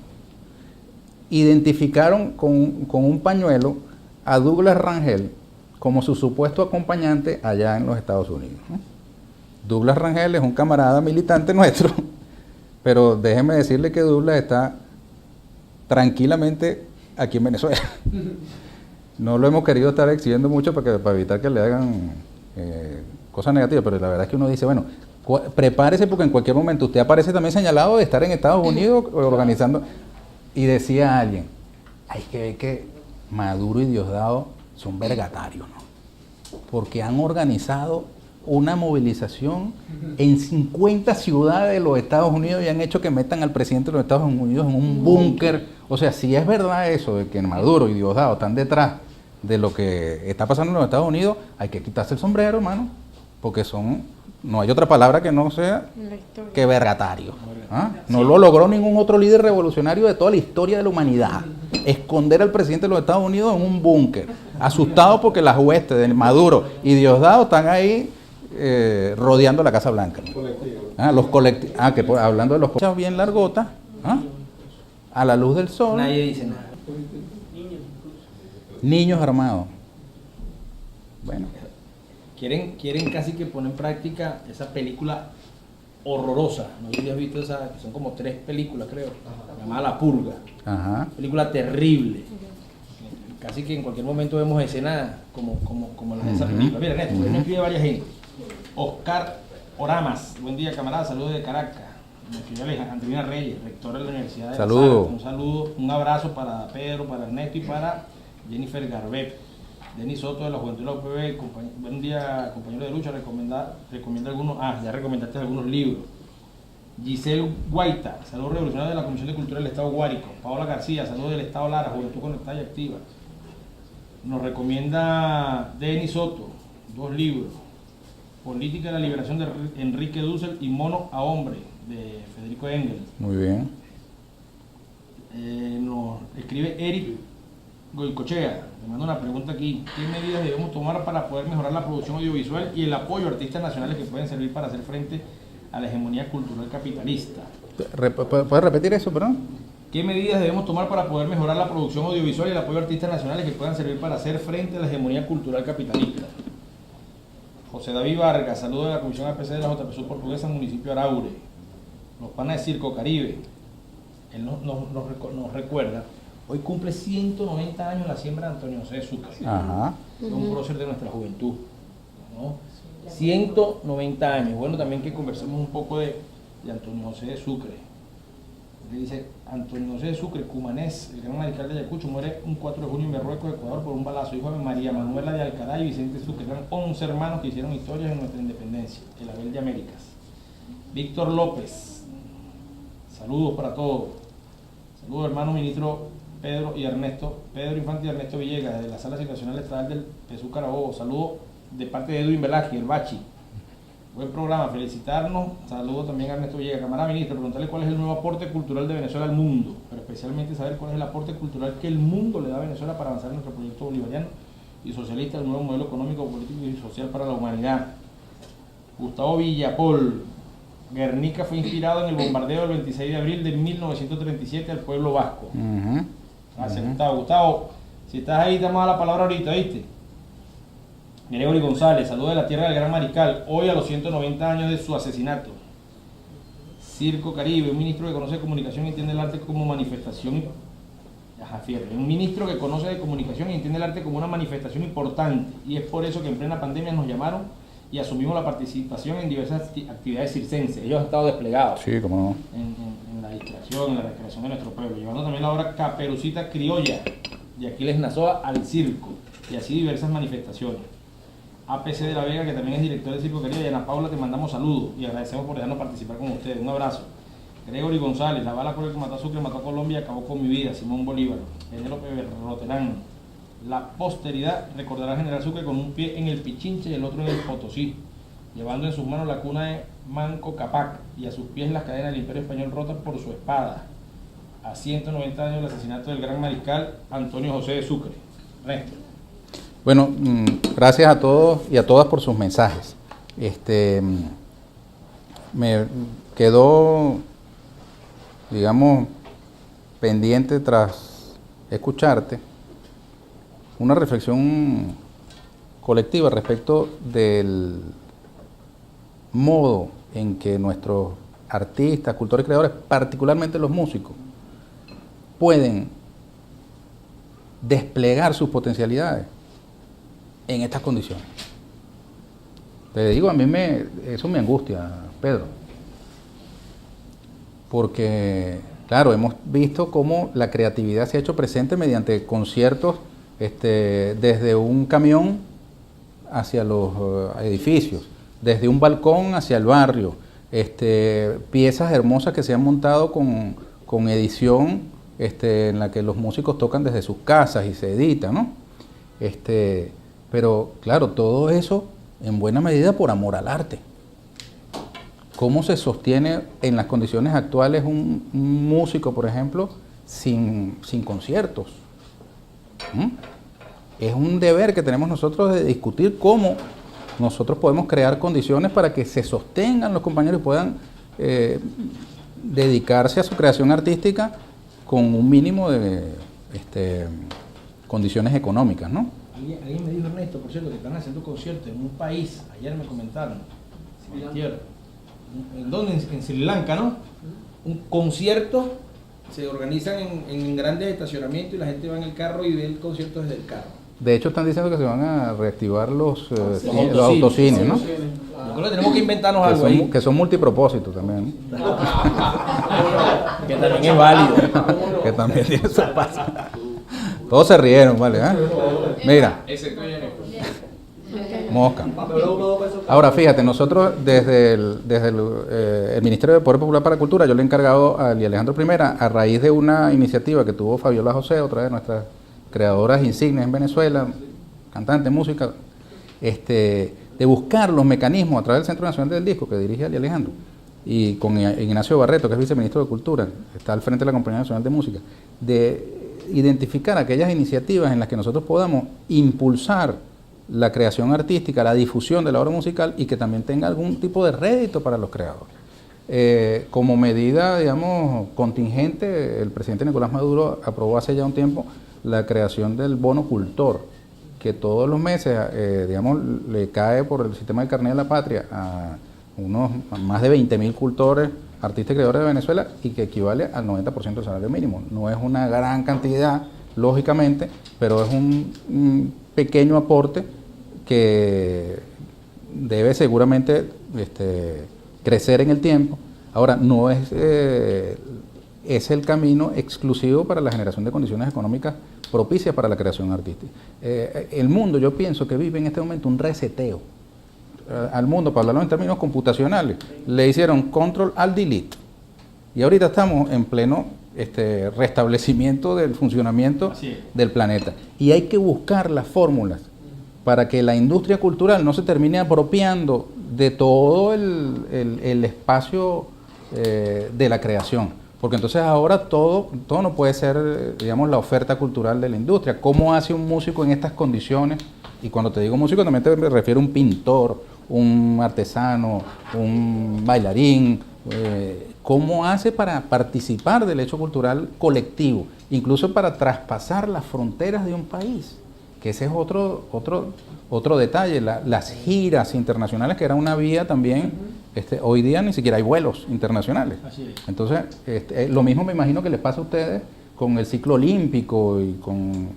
Speaker 3: identificaron con un pañuelo a Douglas Rangel como su supuesto acompañante allá en los Estados Unidos, ¿no? Douglas Rangel es un camarada militante nuestro, pero déjeme decirle que Douglas está tranquilamente aquí en Venezuela. No lo hemos querido estar exhibiendo mucho para evitar que le hagan cosas negativas, pero la verdad es que uno dice, bueno, Prepárese porque en cualquier momento usted aparece también señalado de estar en Estados Unidos organizando. Y decía alguien, hay que ver que Maduro y Diosdado son vergatarios, ¿no? Porque han organizado una movilización en 50 ciudades de los Estados Unidos y han hecho que metan al presidente de los Estados Unidos en un búnker. O sea, si es verdad eso de que Maduro y Diosdado están detrás de lo que está pasando en los Estados Unidos, hay que quitarse el sombrero, hermano, porque no hay otra palabra que no sea que vergatario. ¿Ah? No lo logró ningún otro líder revolucionario de toda la historia de la humanidad. Esconder al presidente de los Estados Unidos en un búnker, asustado porque las huestes de Maduro y Diosdado están ahí rodeando la Casa Blanca. Los colectivos. Hablando de los colectivos bien largotas, a la luz del sol.
Speaker 1: Nadie dice nada.
Speaker 3: Niños armados. Bueno.
Speaker 1: Quieren casi que poner en práctica esa película horrorosa. No sé si has visto esa, que son como 3 películas, creo, llamada La Purga.
Speaker 3: Ajá.
Speaker 1: Película terrible. Casi que en cualquier momento vemos escenas como las de esa película. Mira, Ernesto, me escribe varias gente. Oscar Oramas, buen día, camarada, saludos de Caracas. Me escribe Angelina Reyes, rectora de la Universidad de
Speaker 3: Saludos.
Speaker 1: Un saludo, un abrazo para Pedro, para Ernesto y para Jennifer Garbet. Denis Soto de la Juventud de la UPB, buen día, compañero de lucha, recomienda algunos, ya recomendaste algunos libros. Giselle Guaita, saludos revolucionarios de la Comisión de Cultura del Estado Guárico. Paola García, saludos del Estado Lara, Juventud Conectada y Activa. Nos recomienda Denis Soto, 2 libros. Política de la Liberación de Enrique Dussel y Mono a Hombre, de Federico Engel.
Speaker 3: Muy bien.
Speaker 1: Nos escribe Eric Goicochea, me manda una pregunta aquí. ¿Qué medidas debemos tomar para poder mejorar la producción audiovisual y el apoyo a artistas nacionales que pueden servir para hacer frente a la hegemonía cultural capitalista?
Speaker 3: ¿Puedes repetir eso, perdón?
Speaker 1: ¿Qué medidas debemos tomar para poder mejorar la producción audiovisual y el apoyo a artistas nacionales que puedan servir para hacer frente a la hegemonía cultural capitalista? José David Vargas, saludos de la Comisión APC de la JPSU Portuguesa, municipio Araure. Los panas de Circo Caribe. Él nos recuerda. Hoy cumple 190 años la siembra de Antonio José de Sucre.
Speaker 3: Ajá.
Speaker 1: Un prócer de nuestra juventud, ¿no? 190 años. Bueno, también que conversemos un poco de Antonio José de Sucre. Le dice, Antonio José de Sucre, cumanés, el gran mariscal de Ayacucho, muere un 4 de junio en Marruecos, Ecuador, por un balazo. Hijo de María Manuela de Alcalá y Vicente Sucre. Eran 11 hermanos que hicieron historias en nuestra independencia, el Abel de Américas. Víctor López, saludos para todos. Saludos, hermano ministro Pedro y Ernesto, Pedro Infante y Ernesto Villegas, de la Sala Situacional Estatal del PSU Carabobo. Saludos de parte de Edwin Velázquez, el Bachi. Buen programa, felicitarnos. Saludos también a Ernesto Villegas. Camarada ministro, preguntarle cuál es el nuevo aporte cultural de Venezuela al mundo, pero especialmente saber cuál es el aporte cultural que el mundo le da a Venezuela para avanzar en nuestro proyecto bolivariano y socialista, el nuevo modelo económico, político y social para la humanidad. Gustavo Villapol, Guernica fue inspirado en el bombardeo del 26 de abril de 1937 al pueblo vasco. Gracias, Gustavo. Si estás ahí, te damos la palabra ahorita, ¿viste? Gregory González, saludos de la tierra del Gran Mariscal, hoy a los 190 años de su asesinato. Circo Caribe, un ministro que conoce de comunicación y entiende el arte como manifestación. Fíjate, un ministro que conoce de comunicación y entiende el arte como una manifestación importante, y es por eso que en plena pandemia nos llamaron y asumimos la participación en diversas actividades circenses. Ellos han estado desplegados.
Speaker 3: Sí, cómo no.
Speaker 1: En la distracción, en la recreación de nuestro pueblo, llevando también la obra Caperucita Criolla de Aquiles Nazoa al circo, y así diversas manifestaciones. APC de la Vega, que también es director del Circo Caribe, y Ana Paula, te mandamos saludos y agradecemos por dejarnos participar con ustedes. Un abrazo. Gregory González, la bala por el que mató a Sucre, mató a Colombia y acabó con mi vida. Simón Bolívar. Penélope Roterán, la posteridad recordará al general Sucre con un pie en el Pichinche y el otro en el Potosí, llevando en sus manos la cuna de Manco Cápac y a sus pies las cadenas del Imperio Español rotas por su espada. A 190 años del asesinato del gran mariscal Antonio José de Sucre. Resto.
Speaker 3: Bueno, gracias a todos y a todas por sus mensajes. Me quedó, digamos, pendiente tras escucharte una reflexión colectiva respecto del modo en que nuestros artistas, cultores, creadores, particularmente los músicos, pueden desplegar sus potencialidades en estas condiciones. Te digo, eso me angustia, Pedro. Porque, claro, hemos visto cómo la creatividad se ha hecho presente mediante conciertos desde un camión hacia los edificios, desde un balcón hacia el barrio, piezas hermosas que se han montado con edición en la que los músicos tocan desde sus casas y se edita, ¿no? Pero, claro, todo eso en buena medida por amor al arte. ¿Cómo se sostiene en las condiciones actuales un músico, por ejemplo, sin conciertos? Es un deber que tenemos nosotros de discutir cómo nosotros podemos crear condiciones para que se sostengan los compañeros y puedan dedicarse a su creación artística con un mínimo de condiciones económicas, ¿no?
Speaker 1: Alguien me dijo, Ernesto, por cierto, que están haciendo conciertos en un país, ayer me comentaron, ¿en dónde? En Sri Lanka, ¿no? Un concierto, se organizan en grandes estacionamientos y la gente va en el carro y ve el concierto desde el carro.
Speaker 3: De hecho, están diciendo que se van a reactivar los autocines, ¿no?
Speaker 1: Yo creo que tenemos que inventarnos algo ahí.
Speaker 3: Que son multipropósitos también.
Speaker 1: Que también es válido.
Speaker 3: Que también tiene su espacio. Todos se rieron, ¿vale? Mira. Mosca. Ahora, fíjate, nosotros desde el Ministerio de Poder Popular para la Cultura, yo le he encargado a Alejandro Primera, a raíz de una iniciativa que tuvo Fabiola José, otra de nuestras creadoras insignes en Venezuela, cantante, música, de buscar los mecanismos a través del Centro Nacional del Disco que dirige Ali Alejandro, y con Ignacio Barreto, que es viceministro de Cultura, está al frente de la Compañía Nacional de Música, de identificar aquellas iniciativas en las que nosotros podamos impulsar la creación artística, la difusión de la obra musical y que también tenga algún tipo de rédito para los creadores. Como medida, digamos, contingente, el presidente Nicolás Maduro aprobó hace ya un tiempo la creación del bono cultor, que todos los meses, digamos, le cae por el sistema del carnet de la patria a más de 20.000 cultores, artistas y creadores de Venezuela, y que equivale al 90% del salario mínimo. No es una gran cantidad, lógicamente, pero es un pequeño aporte que debe seguramente crecer en el tiempo. Ahora, no es el camino exclusivo para la generación de condiciones económicas propicias para la creación artística. El mundo, yo pienso que vive en este momento un reseteo al mundo, para hablarlo en términos computacionales. Le hicieron control al delete y ahorita estamos en pleno restablecimiento del funcionamiento del planeta, y hay que buscar las fórmulas para que la industria cultural no se termine apropiando de todo el espacio de la creación, porque entonces ahora todo no puede ser, digamos, la oferta cultural de la industria. ¿Cómo hace un músico en estas condiciones? Y cuando te digo músico también me refiero a un pintor, un artesano, un bailarín. ¿Cómo hace para participar del hecho cultural colectivo, incluso para traspasar las fronteras de un país? Que ese es otro detalle, las giras internacionales, que era una vía también, hoy día ni siquiera hay vuelos internacionales.
Speaker 1: Así es.
Speaker 3: Entonces, lo mismo me imagino que les pasa a ustedes con el ciclo olímpico y con...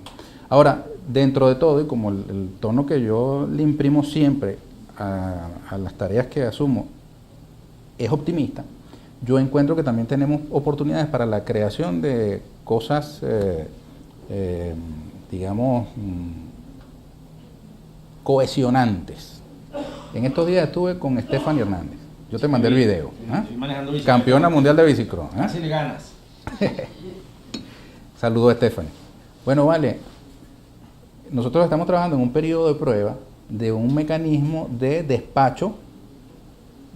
Speaker 3: Ahora, dentro de todo, y como el tono que yo le imprimo siempre a las tareas que asumo es optimista, yo encuentro que también tenemos oportunidades para la creación de cosas, digamos, cohesionantes. En estos días estuve con Stephanie Hernández. Yo te mandé el video. Campeona mundial de bicicross.
Speaker 1: Así le ganas.
Speaker 3: Saludos a Stephanie. Bueno, vale. Nosotros estamos trabajando en un periodo de prueba de un mecanismo de despacho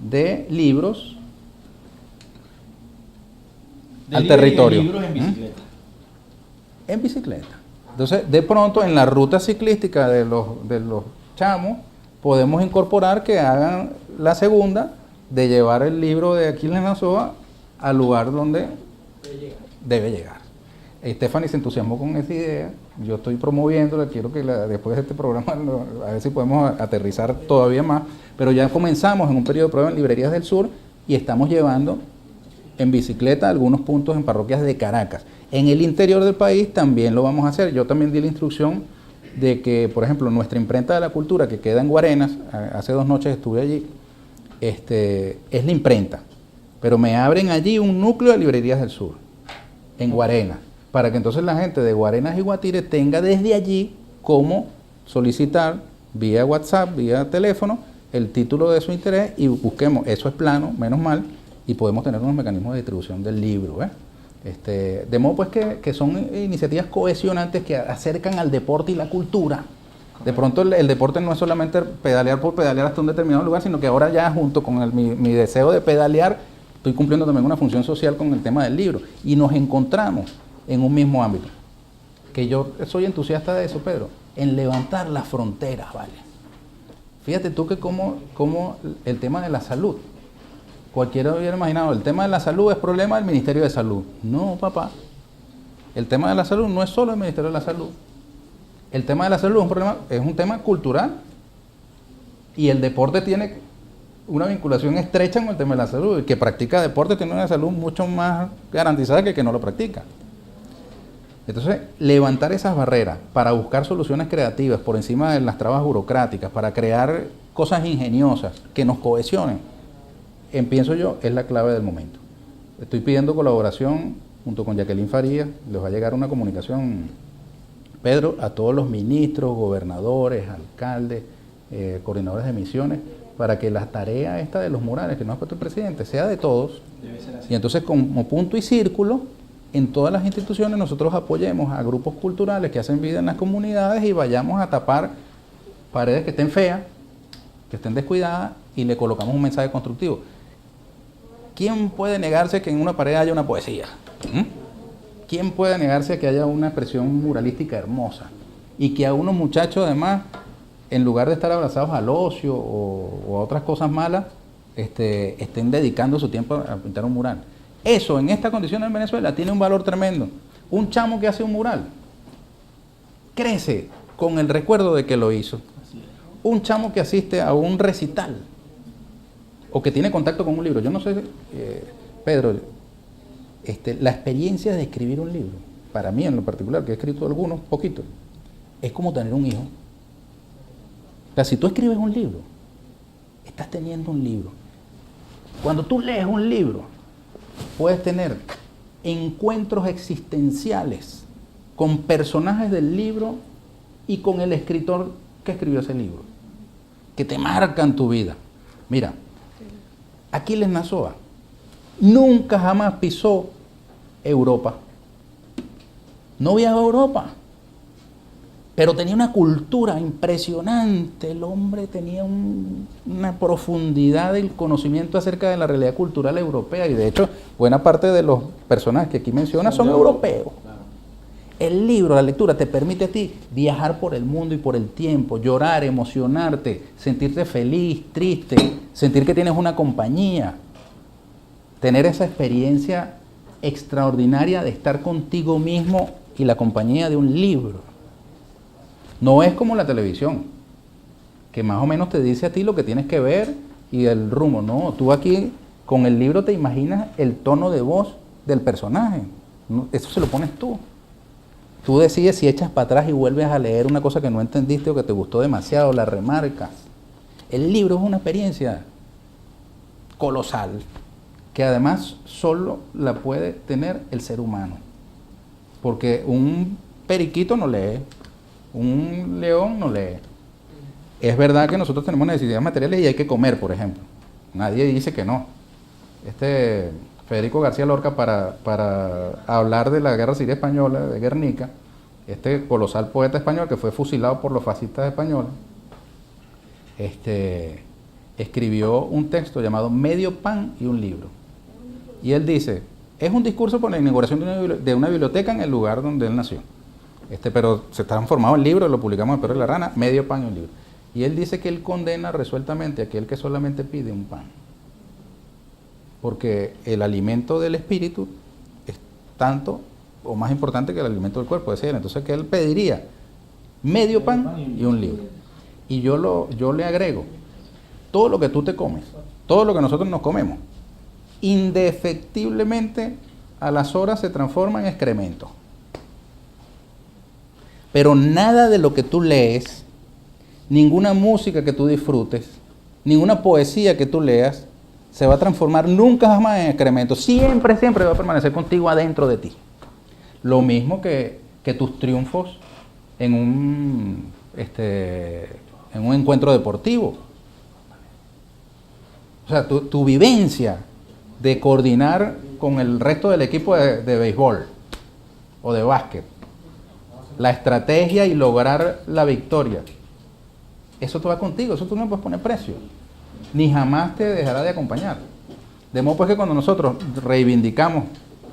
Speaker 3: de libros al territorio.
Speaker 1: Libros en bicicleta.
Speaker 3: En bicicleta. Entonces, de pronto, en la ruta ciclística de los chamos, podemos incorporar que hagan la segunda de llevar el libro de Aquiles Nazoa al lugar donde debe llegar. Stephanie se entusiasmó con esa idea, yo estoy promoviéndola, quiero que después de este programa a ver si podemos aterrizar todavía más, pero ya comenzamos en un periodo de prueba en librerías del sur y estamos llevando en bicicleta a algunos puntos en parroquias de Caracas. En el interior del país también lo vamos a hacer. Yo también di la instrucción de que, por ejemplo, nuestra imprenta de la cultura, que queda en Guarenas, hace 2 noches estuve allí, es la imprenta, pero me abren allí un núcleo de librerías del sur, en Guarenas, para que entonces la gente de Guarenas y Guatire tenga desde allí cómo solicitar vía WhatsApp, vía teléfono, el título de su interés y busquemos, eso es plano, menos mal, y podemos tener unos mecanismos de distribución del libro. De modo pues que son iniciativas cohesionantes que acercan al deporte y la cultura. De pronto el deporte no es solamente pedalear por pedalear hasta un determinado lugar, sino que ahora ya junto con mi deseo de pedalear, estoy cumpliendo también una función social con el tema del libro. Y nos encontramos en un mismo ámbito. Que yo soy entusiasta de eso, Pedro, en levantar las fronteras, ¿vale? Fíjate tú que como el tema de la salud, cualquiera hubiera imaginado, el tema de la salud es problema del Ministerio de Salud. No, papá. El tema de la salud no es solo el Ministerio de la Salud. El tema de la salud es un tema cultural. Y el deporte tiene una vinculación estrecha con el tema de la salud. El que practica deporte tiene una salud mucho más garantizada que el que no lo practica. Entonces, levantar esas barreras para buscar soluciones creativas por encima de las trabas burocráticas, para crear cosas ingeniosas que nos cohesionen, pienso yo, es la clave del momento. Estoy pidiendo colaboración junto con Jacqueline Farías, les va a llegar una comunicación, Pedro, a todos los ministros, gobernadores, alcaldes, coordinadores de misiones, para que la tarea esta de los murales que nos ha puesto el presidente sea de todos.
Speaker 1: Debe ser así.
Speaker 3: Y entonces como punto y círculo, en todas las instituciones nosotros apoyemos a grupos culturales que hacen vida en las comunidades y vayamos a tapar paredes que estén feas, que estén descuidadas y le colocamos un mensaje constructivo. ¿Quién puede negarse que en una pared haya una poesía? ¿Quién puede negarse que haya una expresión muralística hermosa? Y que a unos muchachos además, en lugar de estar abrazados al ocio o a otras cosas malas, estén dedicando su tiempo a pintar un mural. Eso en esta condición en Venezuela tiene un valor tremendo. Un chamo que hace un mural crece con el recuerdo de que lo hizo. Un chamo que asiste a un recital o que tiene contacto con un libro. Yo no sé, Pedro, la experiencia de escribir un libro, para mí en lo particular, que he escrito algunos, poquitos, es como tener un hijo. O sea, si tú escribes un libro, estás teniendo un libro. Cuando tú lees un libro, puedes tener encuentros existenciales con personajes del libro y con el escritor que escribió ese libro, que te marcan tu vida. Mira, Aquiles Nazoa nunca jamás pisó Europa. No viajó a Europa, pero tenía una cultura impresionante. El hombre tenía una profundidad del conocimiento acerca de la realidad cultural europea y de hecho buena parte de los personajes que aquí menciona son europeos.
Speaker 1: Claro.
Speaker 3: El libro, la lectura te permite a ti viajar por el mundo y por el tiempo, llorar, emocionarte, sentirte feliz, triste, sentir que tienes una compañía, tener esa experiencia extraordinaria de estar contigo mismo y la compañía de un libro. No es como la televisión, que más o menos te dice a ti lo que tienes que ver y el rumbo. No, tú aquí con el libro te imaginas el tono de voz del personaje. Eso se lo pones tú. Tú decides si echas para atrás y vuelves a leer una cosa que no entendiste o que te gustó demasiado, la remarcas. El libro es una experiencia colosal, que además solo la puede tener el ser humano. Porque un periquito no lee. Un león no lee. Es verdad que nosotros tenemos necesidades materiales y hay que comer, por ejemplo. Nadie dice que no. Federico García Lorca, para hablar de la guerra civil española, de Guernica, este colosal poeta español que fue fusilado por los fascistas españoles, escribió un texto llamado Medio pan y un libro. Y él dice, es un discurso por la inauguración de una biblioteca en el lugar donde él nació. Pero se transformado en libro, lo publicamos en Perro y la Rana, Medio pan y un libro. Y él dice que él condena resueltamente a aquel que solamente pide un pan. Porque el alimento del espíritu es tanto o más importante que el alimento del cuerpo. Entonces que él pediría medio pan y un libro. Y yo le agrego, todo lo que tú te comes, todo lo que nosotros nos comemos, indefectiblemente a las horas se transforma en excremento. Pero nada de lo que tú lees, ninguna música que tú disfrutes, ninguna poesía que tú leas se va a transformar nunca jamás en excremento. Siempre, siempre va a permanecer contigo adentro de ti. Lo mismo que tus triunfos en un encuentro deportivo. O sea, tu vivencia de coordinar con el resto del equipo de béisbol o de básquet, la estrategia y lograr la victoria, eso te va contigo, eso tú no puedes poner precio, ni jamás te dejará de acompañar. De modo pues que cuando nosotros reivindicamos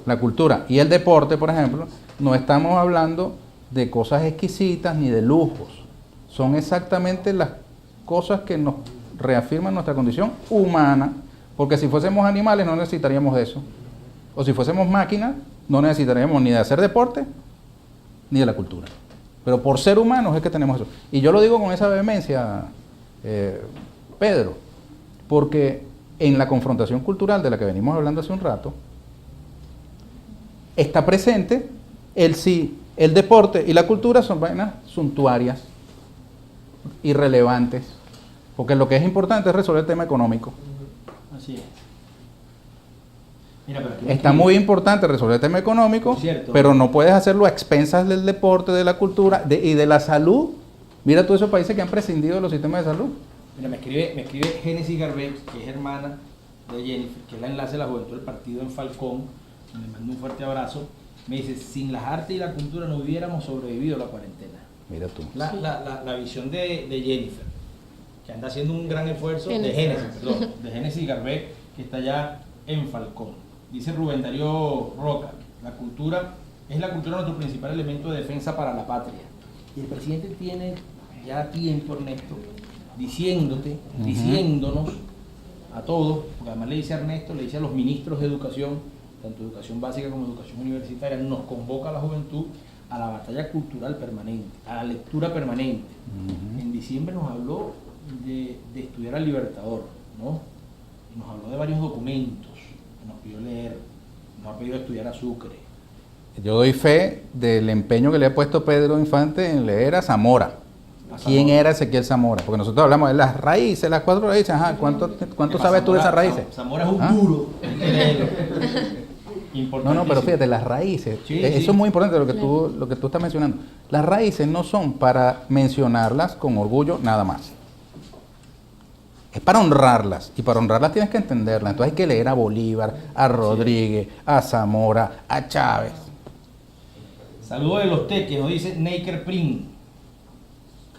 Speaker 3: la cultura y el deporte, por ejemplo, no estamos hablando de cosas exquisitas ni de lujos, son exactamente las cosas que nos reafirman nuestra condición humana, porque si fuésemos animales no necesitaríamos de eso, o si fuésemos máquinas no necesitaríamos ni de hacer deporte ni de la cultura, pero por ser humanos es que tenemos eso. Y yo lo digo con esa vehemencia, Pedro, porque en la confrontación cultural de la que venimos hablando hace un rato, está presente el deporte y la cultura son vainas suntuarias, irrelevantes, porque lo que es importante es resolver el tema económico.
Speaker 1: Así es. Mira, pero aquí
Speaker 3: Está muy importante resolver el tema económico,
Speaker 1: Cierto.
Speaker 3: pero no puedes hacerlo a expensas del deporte, de la cultura y de la salud. Mira todos esos países que han prescindido de los sistemas de salud.
Speaker 1: Mira, me escribe Génesis Garbex, que es hermana de Jennifer, que es la enlace de la juventud del partido en Falcón. Le mando un fuerte abrazo. Me dice, sin las artes y la cultura no hubiéramos sobrevivido a la cuarentena.
Speaker 3: Mira tú.
Speaker 1: La visión de Jennifer, que anda haciendo un gran esfuerzo, de Génesis Garbex, que está allá en Falcón. Dice Rubén Darío Roca, la cultura es nuestro principal elemento de defensa para la patria. Y el presidente tiene ya tiempo, Ernesto, diciéndonos a todos, porque además le dice a Ernesto, le dice a los ministros de educación, tanto educación básica como educación universitaria, nos convoca a la juventud a la batalla cultural permanente, a la lectura permanente. En diciembre nos habló de estudiar al Libertador, ¿no? Y nos habló de varios documentos, nos pidió leer, nos ha pedido estudiar a Sucre.
Speaker 3: Yo doy fe del empeño que le ha puesto Pedro Infante en leer a Zamora. ¿Quién era Ezequiel Zamora? Porque nosotros hablamos de las raíces, las 4 raíces. Ajá, ¿cuánto sabes tú de esas raíces?
Speaker 1: Zamora es un duro.
Speaker 3: No, pero fíjate, las raíces, eso es muy importante lo que tú estás mencionando. Las raíces no son para mencionarlas con orgullo nada más. Es para honrarlas, y para honrarlas tienes que entenderlas. Entonces hay que leer a Bolívar, a Rodríguez, a Zamora, a Chávez.
Speaker 1: Saludos de los teques, nos dice Neiker Prim.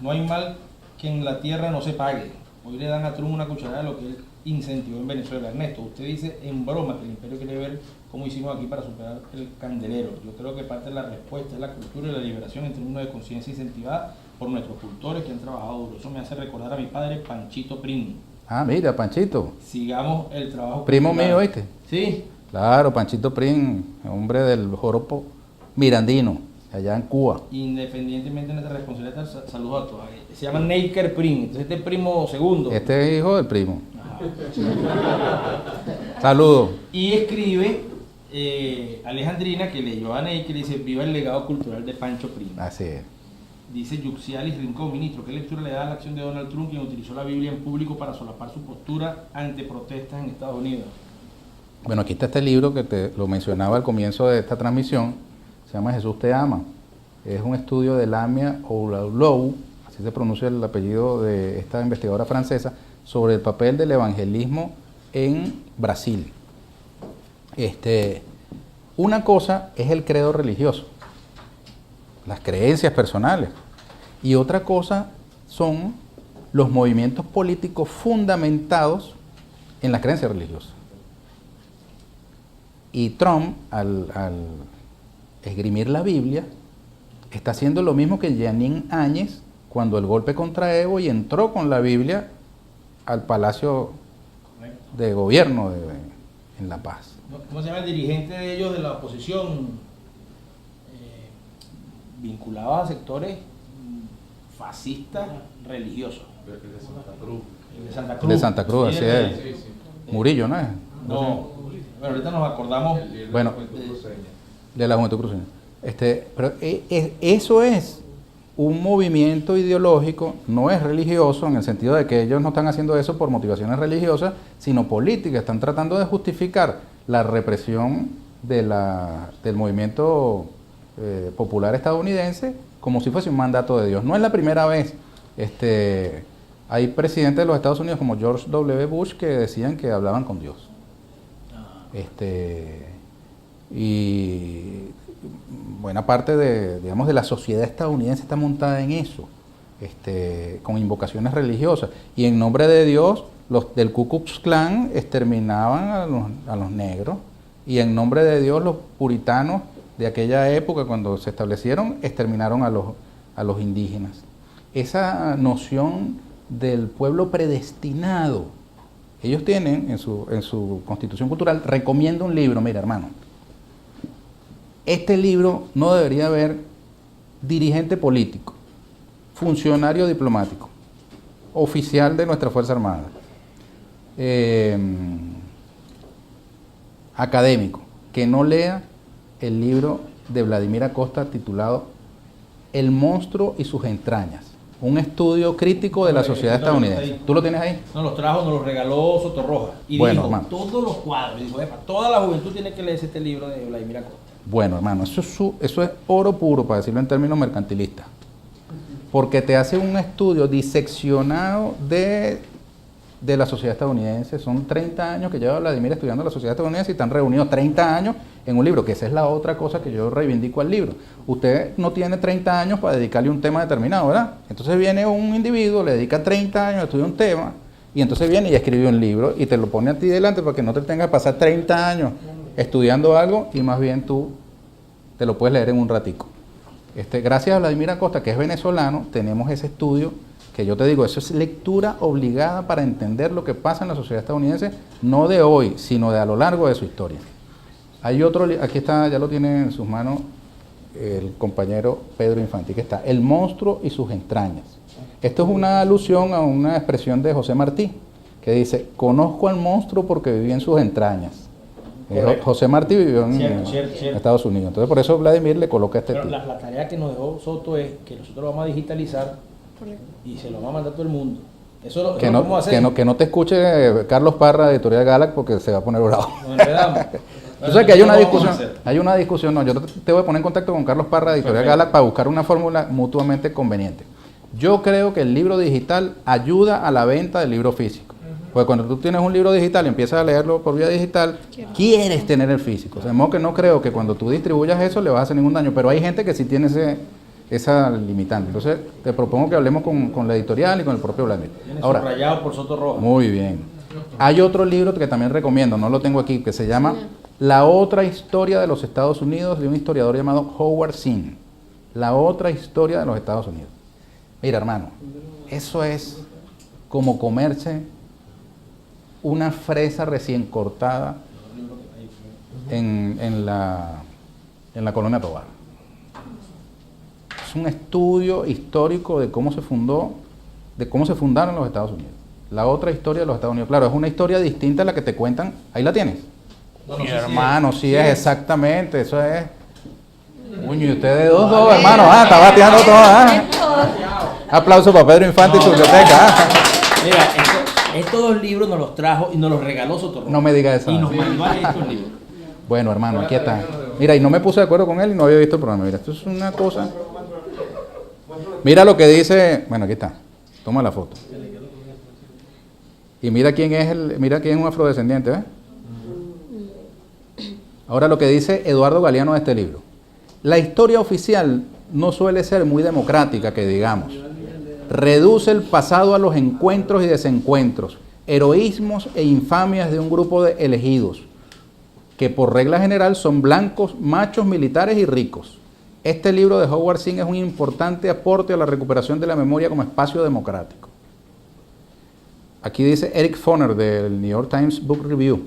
Speaker 1: No hay mal que en la tierra no se pague. Hoy le dan a Trump una cucharada de lo que él incentivó en Venezuela. Ernesto, usted dice en broma que el imperio quiere ver cómo hicimos aquí para superar el candelero. Yo creo que parte de la respuesta es la cultura y la liberación en términos de conciencia incentivada por nuestros cultores que han trabajado duro. Eso me hace recordar a mi padre Panchito Prim.
Speaker 3: Ah, mira, Panchito.
Speaker 1: Sigamos el trabajo.
Speaker 3: Primo mío, ¿oíste?
Speaker 1: Sí.
Speaker 3: Claro, Panchito Prim, hombre del joropo mirandino, allá en Cuba.
Speaker 1: Independientemente de nuestra responsabilidad, saludos a todos. Se llama Neiker Prim, entonces este es primo segundo.
Speaker 3: Este es hijo del primo. Saludos.
Speaker 1: Y escribe Alejandrina, que leyó a Neiker, y dice, viva el legado cultural de Pancho Prim.
Speaker 3: Así es.
Speaker 1: Dice Yuxialis Rincón, ministro, ¿qué lectura le da a la acción de Donald Trump, quien utilizó la Biblia en público para solapar su postura ante protestas en Estados Unidos?
Speaker 3: Bueno, aquí está este libro que te lo mencionaba al comienzo de esta transmisión, se llama Jesús te ama. Es un estudio de Lamia Oulou, así se pronuncia el apellido de esta investigadora francesa, sobre el papel del evangelismo en Brasil. Una cosa es el credo religioso, las creencias personales, y otra cosa son los movimientos políticos fundamentados en las creencias religiosas. Y Trump, al esgrimir la Biblia, está haciendo lo mismo que Jeanine Áñez cuando el golpe contra Evo y entró con la Biblia al Palacio de Gobierno en La Paz.
Speaker 1: ¿Cómo se llama el dirigente de ellos de la oposición? Vinculados a sectores fascistas religiosos. El de Santa Cruz.
Speaker 3: De Santa Cruz, así es.
Speaker 1: Sí.
Speaker 3: Murillo, ¿no es?
Speaker 1: No, bueno, ahorita nos acordamos.
Speaker 3: Bueno, de la Juventud Cruceña. Pero eso es un movimiento ideológico, no es religioso en el sentido de que ellos no están haciendo eso por motivaciones religiosas, sino políticas. Están tratando de justificar la represión del movimiento popular estadounidense como si fuese un mandato de Dios. No es la primera vez. Hay presidentes de los Estados Unidos como George W. Bush que decían que hablaban con Dios. Y buena parte de la sociedad estadounidense está montada en eso, con invocaciones religiosas. Y en nombre de Dios, los del Ku Klux Klan exterminaban a los negros, y en nombre de Dios los puritanos de aquella época, cuando se establecieron, exterminaron a los indígenas. Esa noción del pueblo predestinado, ellos tienen en su constitución cultural, recomienda un libro, mira hermano, este libro no debería haber dirigente político, funcionario diplomático, oficial de nuestra Fuerza Armada, académico, que no lea el libro de Vladimir Acosta titulado El monstruo y sus entrañas, un estudio crítico de la sociedad estadounidense. ¿Tú lo tienes ahí?
Speaker 1: Nos los trajo, nos los regaló Sotorroja. Y
Speaker 3: bueno,
Speaker 1: dijo,
Speaker 3: hermano,
Speaker 1: todos los cuadros. Y dijo, toda la juventud tiene que leerse este libro de Vladimir Acosta.
Speaker 3: Bueno, hermano, eso es oro puro, para decirlo en términos mercantilistas. Porque te hace un estudio diseccionado de la sociedad estadounidense. Son 30 años que lleva Vladimir estudiando la sociedad estadounidense y están reunidos 30 años en un libro, que esa es la otra cosa que yo reivindico al libro. Usted no tiene 30 años para dedicarle un tema determinado, ¿verdad? Entonces viene un individuo, le dedica 30 años a estudiar un tema, y entonces viene y escribe un libro y te lo pone a ti delante para que no te tengas que pasar 30 años estudiando algo, y más bien tú te lo puedes leer en un ratico. Gracias a Vladimir Acosta, que es venezolano, tenemos ese estudio que yo te digo, eso es lectura obligada para entender lo que pasa en la sociedad estadounidense, no de hoy, sino de a lo largo de su historia. Hay otro, aquí está, ya lo tiene en sus manos el compañero Pedro Infante, que está El monstruo y sus entrañas. Esto es una alusión a una expresión de José Martí, que dice, conozco al monstruo porque viví en sus entrañas. José Martí vivió en Estados Unidos, entonces por eso Vladimir le coloca este título.
Speaker 1: La tarea que nos dejó Soto es que nosotros lo vamos a digitalizar y se lo vamos a mandar a todo el mundo. Eso lo vamos a hacer.
Speaker 3: Que no te escuche Carlos Parra de Editorial Galac, porque se va a poner bravo.
Speaker 1: Nos enredamos.
Speaker 3: Tú sabes que hay una discusión, no, yo te voy a poner en contacto con Carlos Parra de Editorial Galac para buscar una fórmula mutuamente conveniente. Yo creo que el libro digital ayuda a la venta del libro físico. Porque cuando tú tienes un libro digital y empiezas a leerlo por vía digital, quieres tener el físico. O sea, de modo que no creo que cuando tú distribuyas eso le vas a hacer ningún daño, pero hay gente que sí tiene esa limitante. Entonces, te propongo que hablemos con la editorial y con el propio Vladimir.
Speaker 1: Ahora, subrayado por Sotorroja.
Speaker 3: Muy bien. Hay otro libro que también recomiendo, no lo tengo aquí, que se llama La otra historia de los Estados Unidos, de un historiador llamado Howard Zinn. La otra historia de los Estados Unidos. Mira, hermano, eso es como comerse una fresa recién cortada en la colonia Tovar. Es un estudio histórico de cómo se fundaron los Estados Unidos. La otra historia de los Estados Unidos. Claro, es una historia distinta a la que te cuentan. Ahí la tienes.
Speaker 1: Bueno,
Speaker 3: mi hermano, sí es exactamente, eso es. Uy, y ustedes dos, hermano, está bateando todo. Aplauso para Pedro Infante y su biblioteca.
Speaker 1: Mira, estos dos libros nos los trajo y nos los regaló Sotorroja.
Speaker 3: No me digas eso.
Speaker 1: Y nos mandó a estos libros.
Speaker 3: Bueno, hermano, aquí está. Mira, y no me puse de acuerdo con él y no había visto el programa. Mira, esto es una cosa. Mira lo que dice. Bueno, aquí está. Toma la foto. Y mira quién es un afrodescendiente, ¿eh? Ahora lo que dice Eduardo Galeano de este libro. La historia oficial no suele ser muy democrática, que digamos. Reduce el pasado a los encuentros y desencuentros, heroísmos e infamias de un grupo de elegidos, que por regla general son blancos, machos, militares y ricos. Este libro de Howard Zinn es un importante aporte a la recuperación de la memoria como espacio democrático. Aquí dice Eric Foner del New York Times Book Review.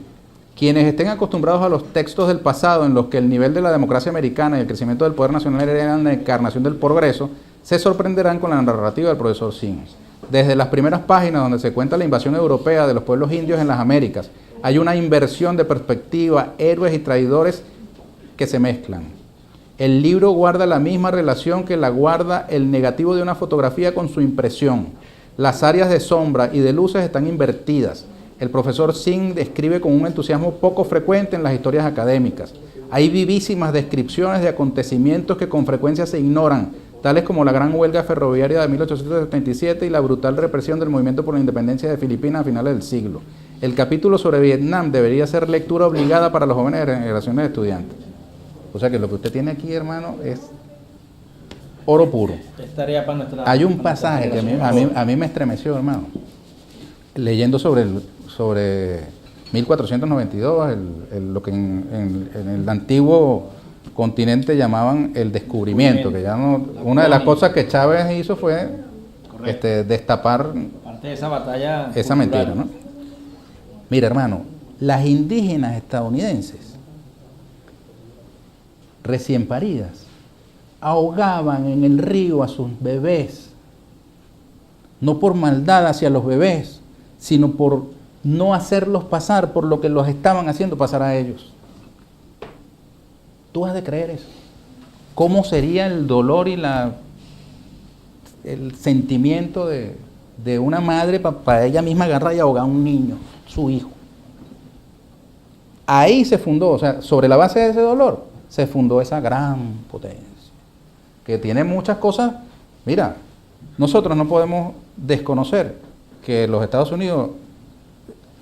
Speaker 3: Quienes estén acostumbrados a los textos del pasado en los que el nivel de la democracia americana y el crecimiento del poder nacional eran la encarnación del progreso, se sorprenderán con la narrativa del profesor Zinn. Desde las primeras páginas donde se cuenta la invasión europea de los pueblos indios en las Américas, hay una inversión de perspectiva, héroes y traidores que se mezclan. El libro guarda la misma relación que la guarda el negativo de una fotografía con su impresión. Las áreas de sombra y de luces están invertidas. El profesor Singh describe con un entusiasmo poco frecuente en las historias académicas. Hay vivísimas descripciones de acontecimientos que con frecuencia se ignoran, tales como la gran huelga ferroviaria de 1877 y la brutal represión del movimiento por la independencia de Filipinas a finales del siglo. El capítulo sobre Vietnam debería ser lectura obligada para los jóvenes generaciones de estudiantes. O sea que lo que usted tiene aquí, hermano, es oro puro.
Speaker 1: Es tarea para nuestra...
Speaker 3: Hay un pasaje que a mí me estremeció, hermano, leyendo sobre 1492, lo que en el antiguo continente llamaban el descubrimiento, que ya no, una de las cosas que Chávez hizo fue destapar
Speaker 1: parte de esa batalla
Speaker 3: esa
Speaker 1: cultural.
Speaker 3: mentira, ¿no? Mira, hermano, las indígenas estadounidenses recién paridas ahogaban en el río a sus bebés, no por maldad hacia los bebés, sino por no hacerlos pasar por lo que los estaban haciendo pasar a ellos. ¿Tú has de creer eso? ¿Cómo sería el dolor y el sentimiento de una madre para ella misma agarrar y ahogar a un niño, su hijo? Ahí se fundó, o sea, sobre la base de ese dolor, se fundó esa gran potencia, que tiene muchas cosas. Mira, nosotros no podemos desconocer que los Estados Unidos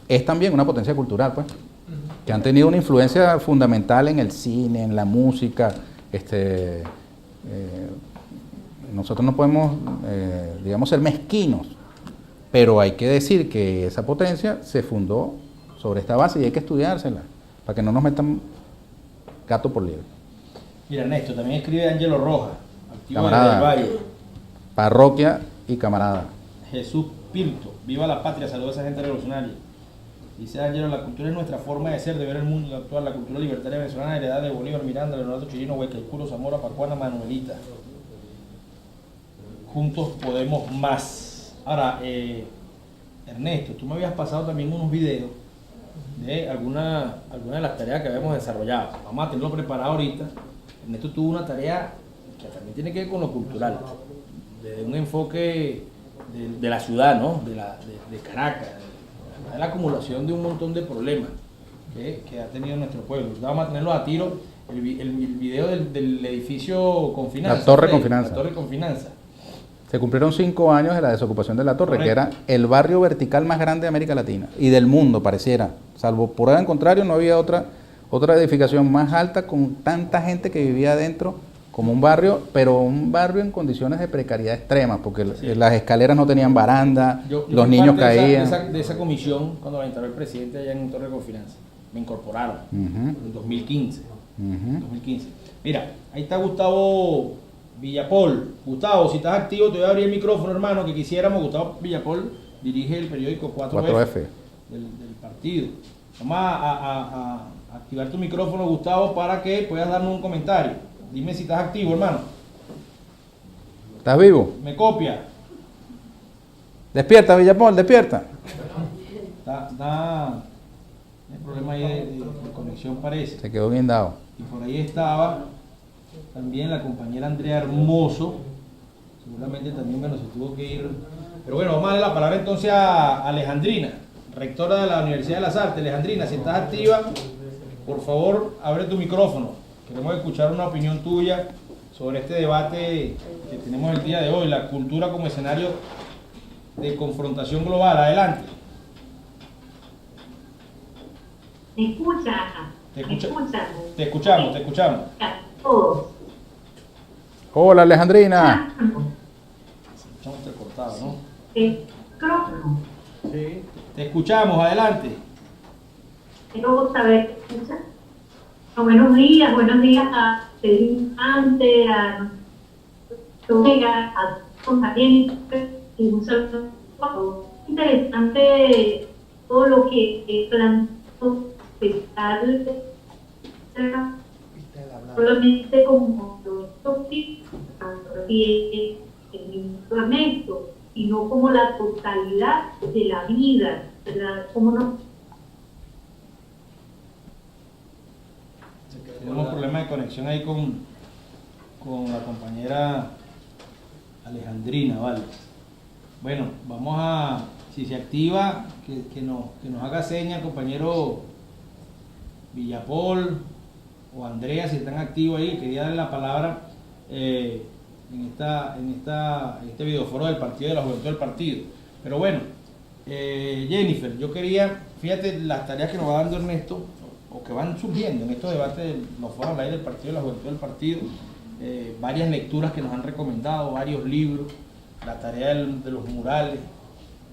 Speaker 3: es también una potencia cultural, pues, que han tenido una influencia fundamental en el cine, en la música. Nosotros no podemos, digamos, ser mezquinos, pero hay que decir que esa potencia se fundó sobre esta base y hay que estudiársela, para que no nos metan gato por liebre.
Speaker 1: Mira, Ernesto, también escribe Ángelo Rojas, activo
Speaker 3: Camarada.
Speaker 1: del Valle.
Speaker 3: Parroquia y camarada.
Speaker 1: Jesús Pirto, viva la patria, saludos a esa gente revolucionaria. Dice Ángelo, la cultura es nuestra forma de ser, de ver el mundo actual, la cultura libertaria venezolana, heredada de Bolívar, Miranda, Leonardo Chirino, Huaycaipuro, Zamora, Pacuana, Manuelita. Juntos podemos más. Ahora, Ernesto, tú me habías pasado también unos videos de alguna de las tareas que habíamos desarrollado. Vamos a tenerlo preparado ahorita. Ernesto tuvo una tarea que también tiene que ver con lo cultural, desde un enfoque de la ciudad, ¿no? de Caracas, de la acumulación de un montón de problemas que ha tenido nuestro pueblo. Vamos a tenerlo a tiro, el video del edificio Confinanza.
Speaker 3: La Torre Confinanza.
Speaker 1: La Torre Confinanza.
Speaker 3: Se cumplieron 5 años de la desocupación de la Torre,
Speaker 1: Correcto.
Speaker 3: que era el barrio vertical más grande de América Latina y del mundo, pareciera. Salvo por el contrario, no había otra edificación más alta con tanta gente que vivía adentro como un barrio, pero un barrio en condiciones de precariedad extrema, porque
Speaker 1: Sí.
Speaker 3: las escaleras no tenían baranda,
Speaker 1: Yo
Speaker 3: los
Speaker 1: fui
Speaker 3: niños
Speaker 1: parte
Speaker 3: caían.
Speaker 1: de esa comisión cuando la instaló el presidente allá en Torre Confinanza. Me incorporaron en 2015. 2015. Mira, ahí está Gustavo Villapol. Gustavo, si estás activo, te voy a abrir el micrófono, hermano, que quisiéramos. Gustavo Villapol dirige el periódico 4F. Del partido. Vamos a activar tu micrófono, Gustavo, para que puedas darnos un comentario. Dime si estás activo, hermano.
Speaker 3: ¿Estás vivo?
Speaker 1: ¿Me copia?
Speaker 3: Despierta, Villapol, despierta.
Speaker 1: Hay problema ahí de conexión, parece.
Speaker 3: Se quedó bien dado.
Speaker 1: Y por ahí estaba también la compañera Andrea Hermoso. Seguramente también, bueno, se tuvo que ir. Pero bueno, vamos a darle la palabra entonces a Alejandrina, rectora de la Universidad de las Artes. Alejandrina, si estás activa, por favor, abre tu micrófono. Queremos escuchar una opinión tuya sobre este debate que tenemos el día de hoy, la cultura como escenario de confrontación global. Adelante.
Speaker 5: ¿Me escucha?
Speaker 1: Te
Speaker 5: ¿Me
Speaker 1: escucha-
Speaker 5: escuchan?
Speaker 1: Te escuchamos, te escuchamos.
Speaker 5: Todos.
Speaker 3: Hola, Alejandrina.
Speaker 1: Escuchamos entrecortado, ¿no?
Speaker 5: El micrófono.
Speaker 1: Sí. Te escuchamos, adelante.
Speaker 5: Quiero saber qué escuchan. Buenos días a Felipe, a Omega, a todos también. Y un saludo. Interesante todo lo que planteó especial, solamente como y el fragmento, sino como la totalidad de la vida, como no.
Speaker 1: Tenemos problemas de conexión ahí con con la compañera Alejandrina, ¿vale? Bueno, vamos a, si se activa, que nos haga seña el compañero Villapol o Andrea, si están activos ahí. Quería darle la palabra en este videoforo del partido, de la juventud del partido. Pero bueno, Jennifer, yo quería, fíjate las tareas que nos va dando Ernesto, o que van surgiendo en estos debates de los foros al aire del partido, de la juventud del partido, varias lecturas que nos han recomendado, varios libros, la tarea de los murales,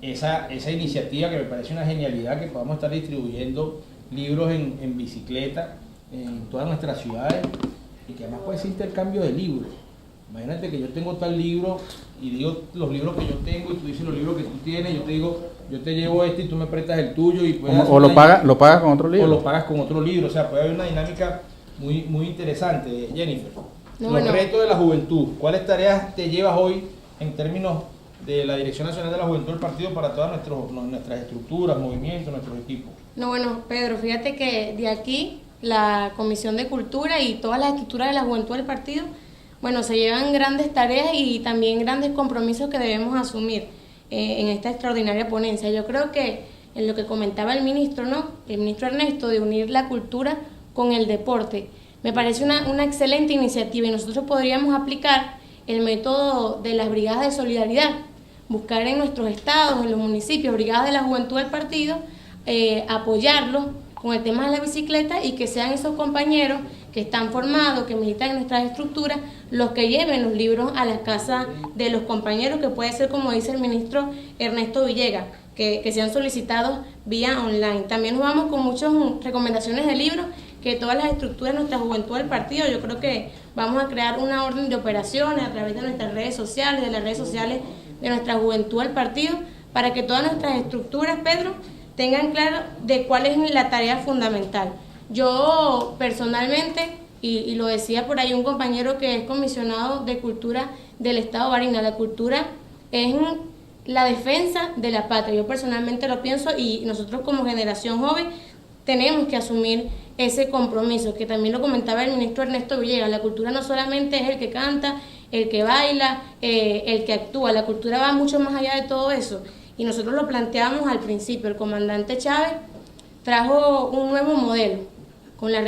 Speaker 1: esa iniciativa que me parece una genialidad, que podamos estar distribuyendo libros en bicicleta en todas nuestras ciudades, y que además puede ser intercambio de libros. Imagínate que yo tengo tal libro y digo los libros que yo tengo y tú dices los libros que tú tienes, yo te digo, yo te llevo este y tú me prestas el tuyo, y
Speaker 3: o lo pagas con otro libro.
Speaker 1: O lo pagas con otro libro, o sea, puede haber una dinámica muy interesante. Jennifer, los retos de la juventud, ¿cuáles tareas te llevas hoy en términos de la Dirección Nacional de la Juventud del Partido para todas nuestras estructuras, movimientos, nuestros equipos?
Speaker 4: No, bueno, Pedro, fíjate que de aquí la Comisión de Cultura y todas las estructuras de la juventud del partido, bueno, se llevan grandes tareas y también grandes compromisos que debemos asumir en esta extraordinaria ponencia. Yo creo que en lo que comentaba el ministro, ¿no? El ministro Ernesto, de unir la cultura con el deporte, me parece una excelente iniciativa, y nosotros podríamos aplicar el método de las brigadas de solidaridad, buscar en nuestros estados, en los municipios, brigadas de la juventud del partido, apoyarlos con el tema de la bicicleta, y que sean esos compañeros que están formados, que militan en nuestras estructuras, los que lleven los libros a las casas de los compañeros, que puede ser, como dice el ministro Ernesto Villegas, que sean solicitados vía online. También nos vamos con muchas recomendaciones de libros que todas las estructuras de nuestra juventud del partido, yo creo que vamos a crear una orden de operaciones a través de nuestras redes sociales, de las redes sociales de nuestra juventud del partido, para que todas nuestras estructuras, Pedro, tengan claro de cuál es la tarea fundamental. Yo personalmente, y lo decía por ahí un compañero que es comisionado de cultura del Estado Barinas, la cultura es la defensa de la patria. Yo personalmente lo pienso, y nosotros como generación joven tenemos que asumir ese compromiso, que también lo comentaba el ministro Ernesto Villegas. La cultura no solamente es el que canta, el que baila, el que actúa, la cultura va mucho más allá de todo eso. Y nosotros lo planteamos al principio. El comandante Chávez trajo un nuevo modelo con la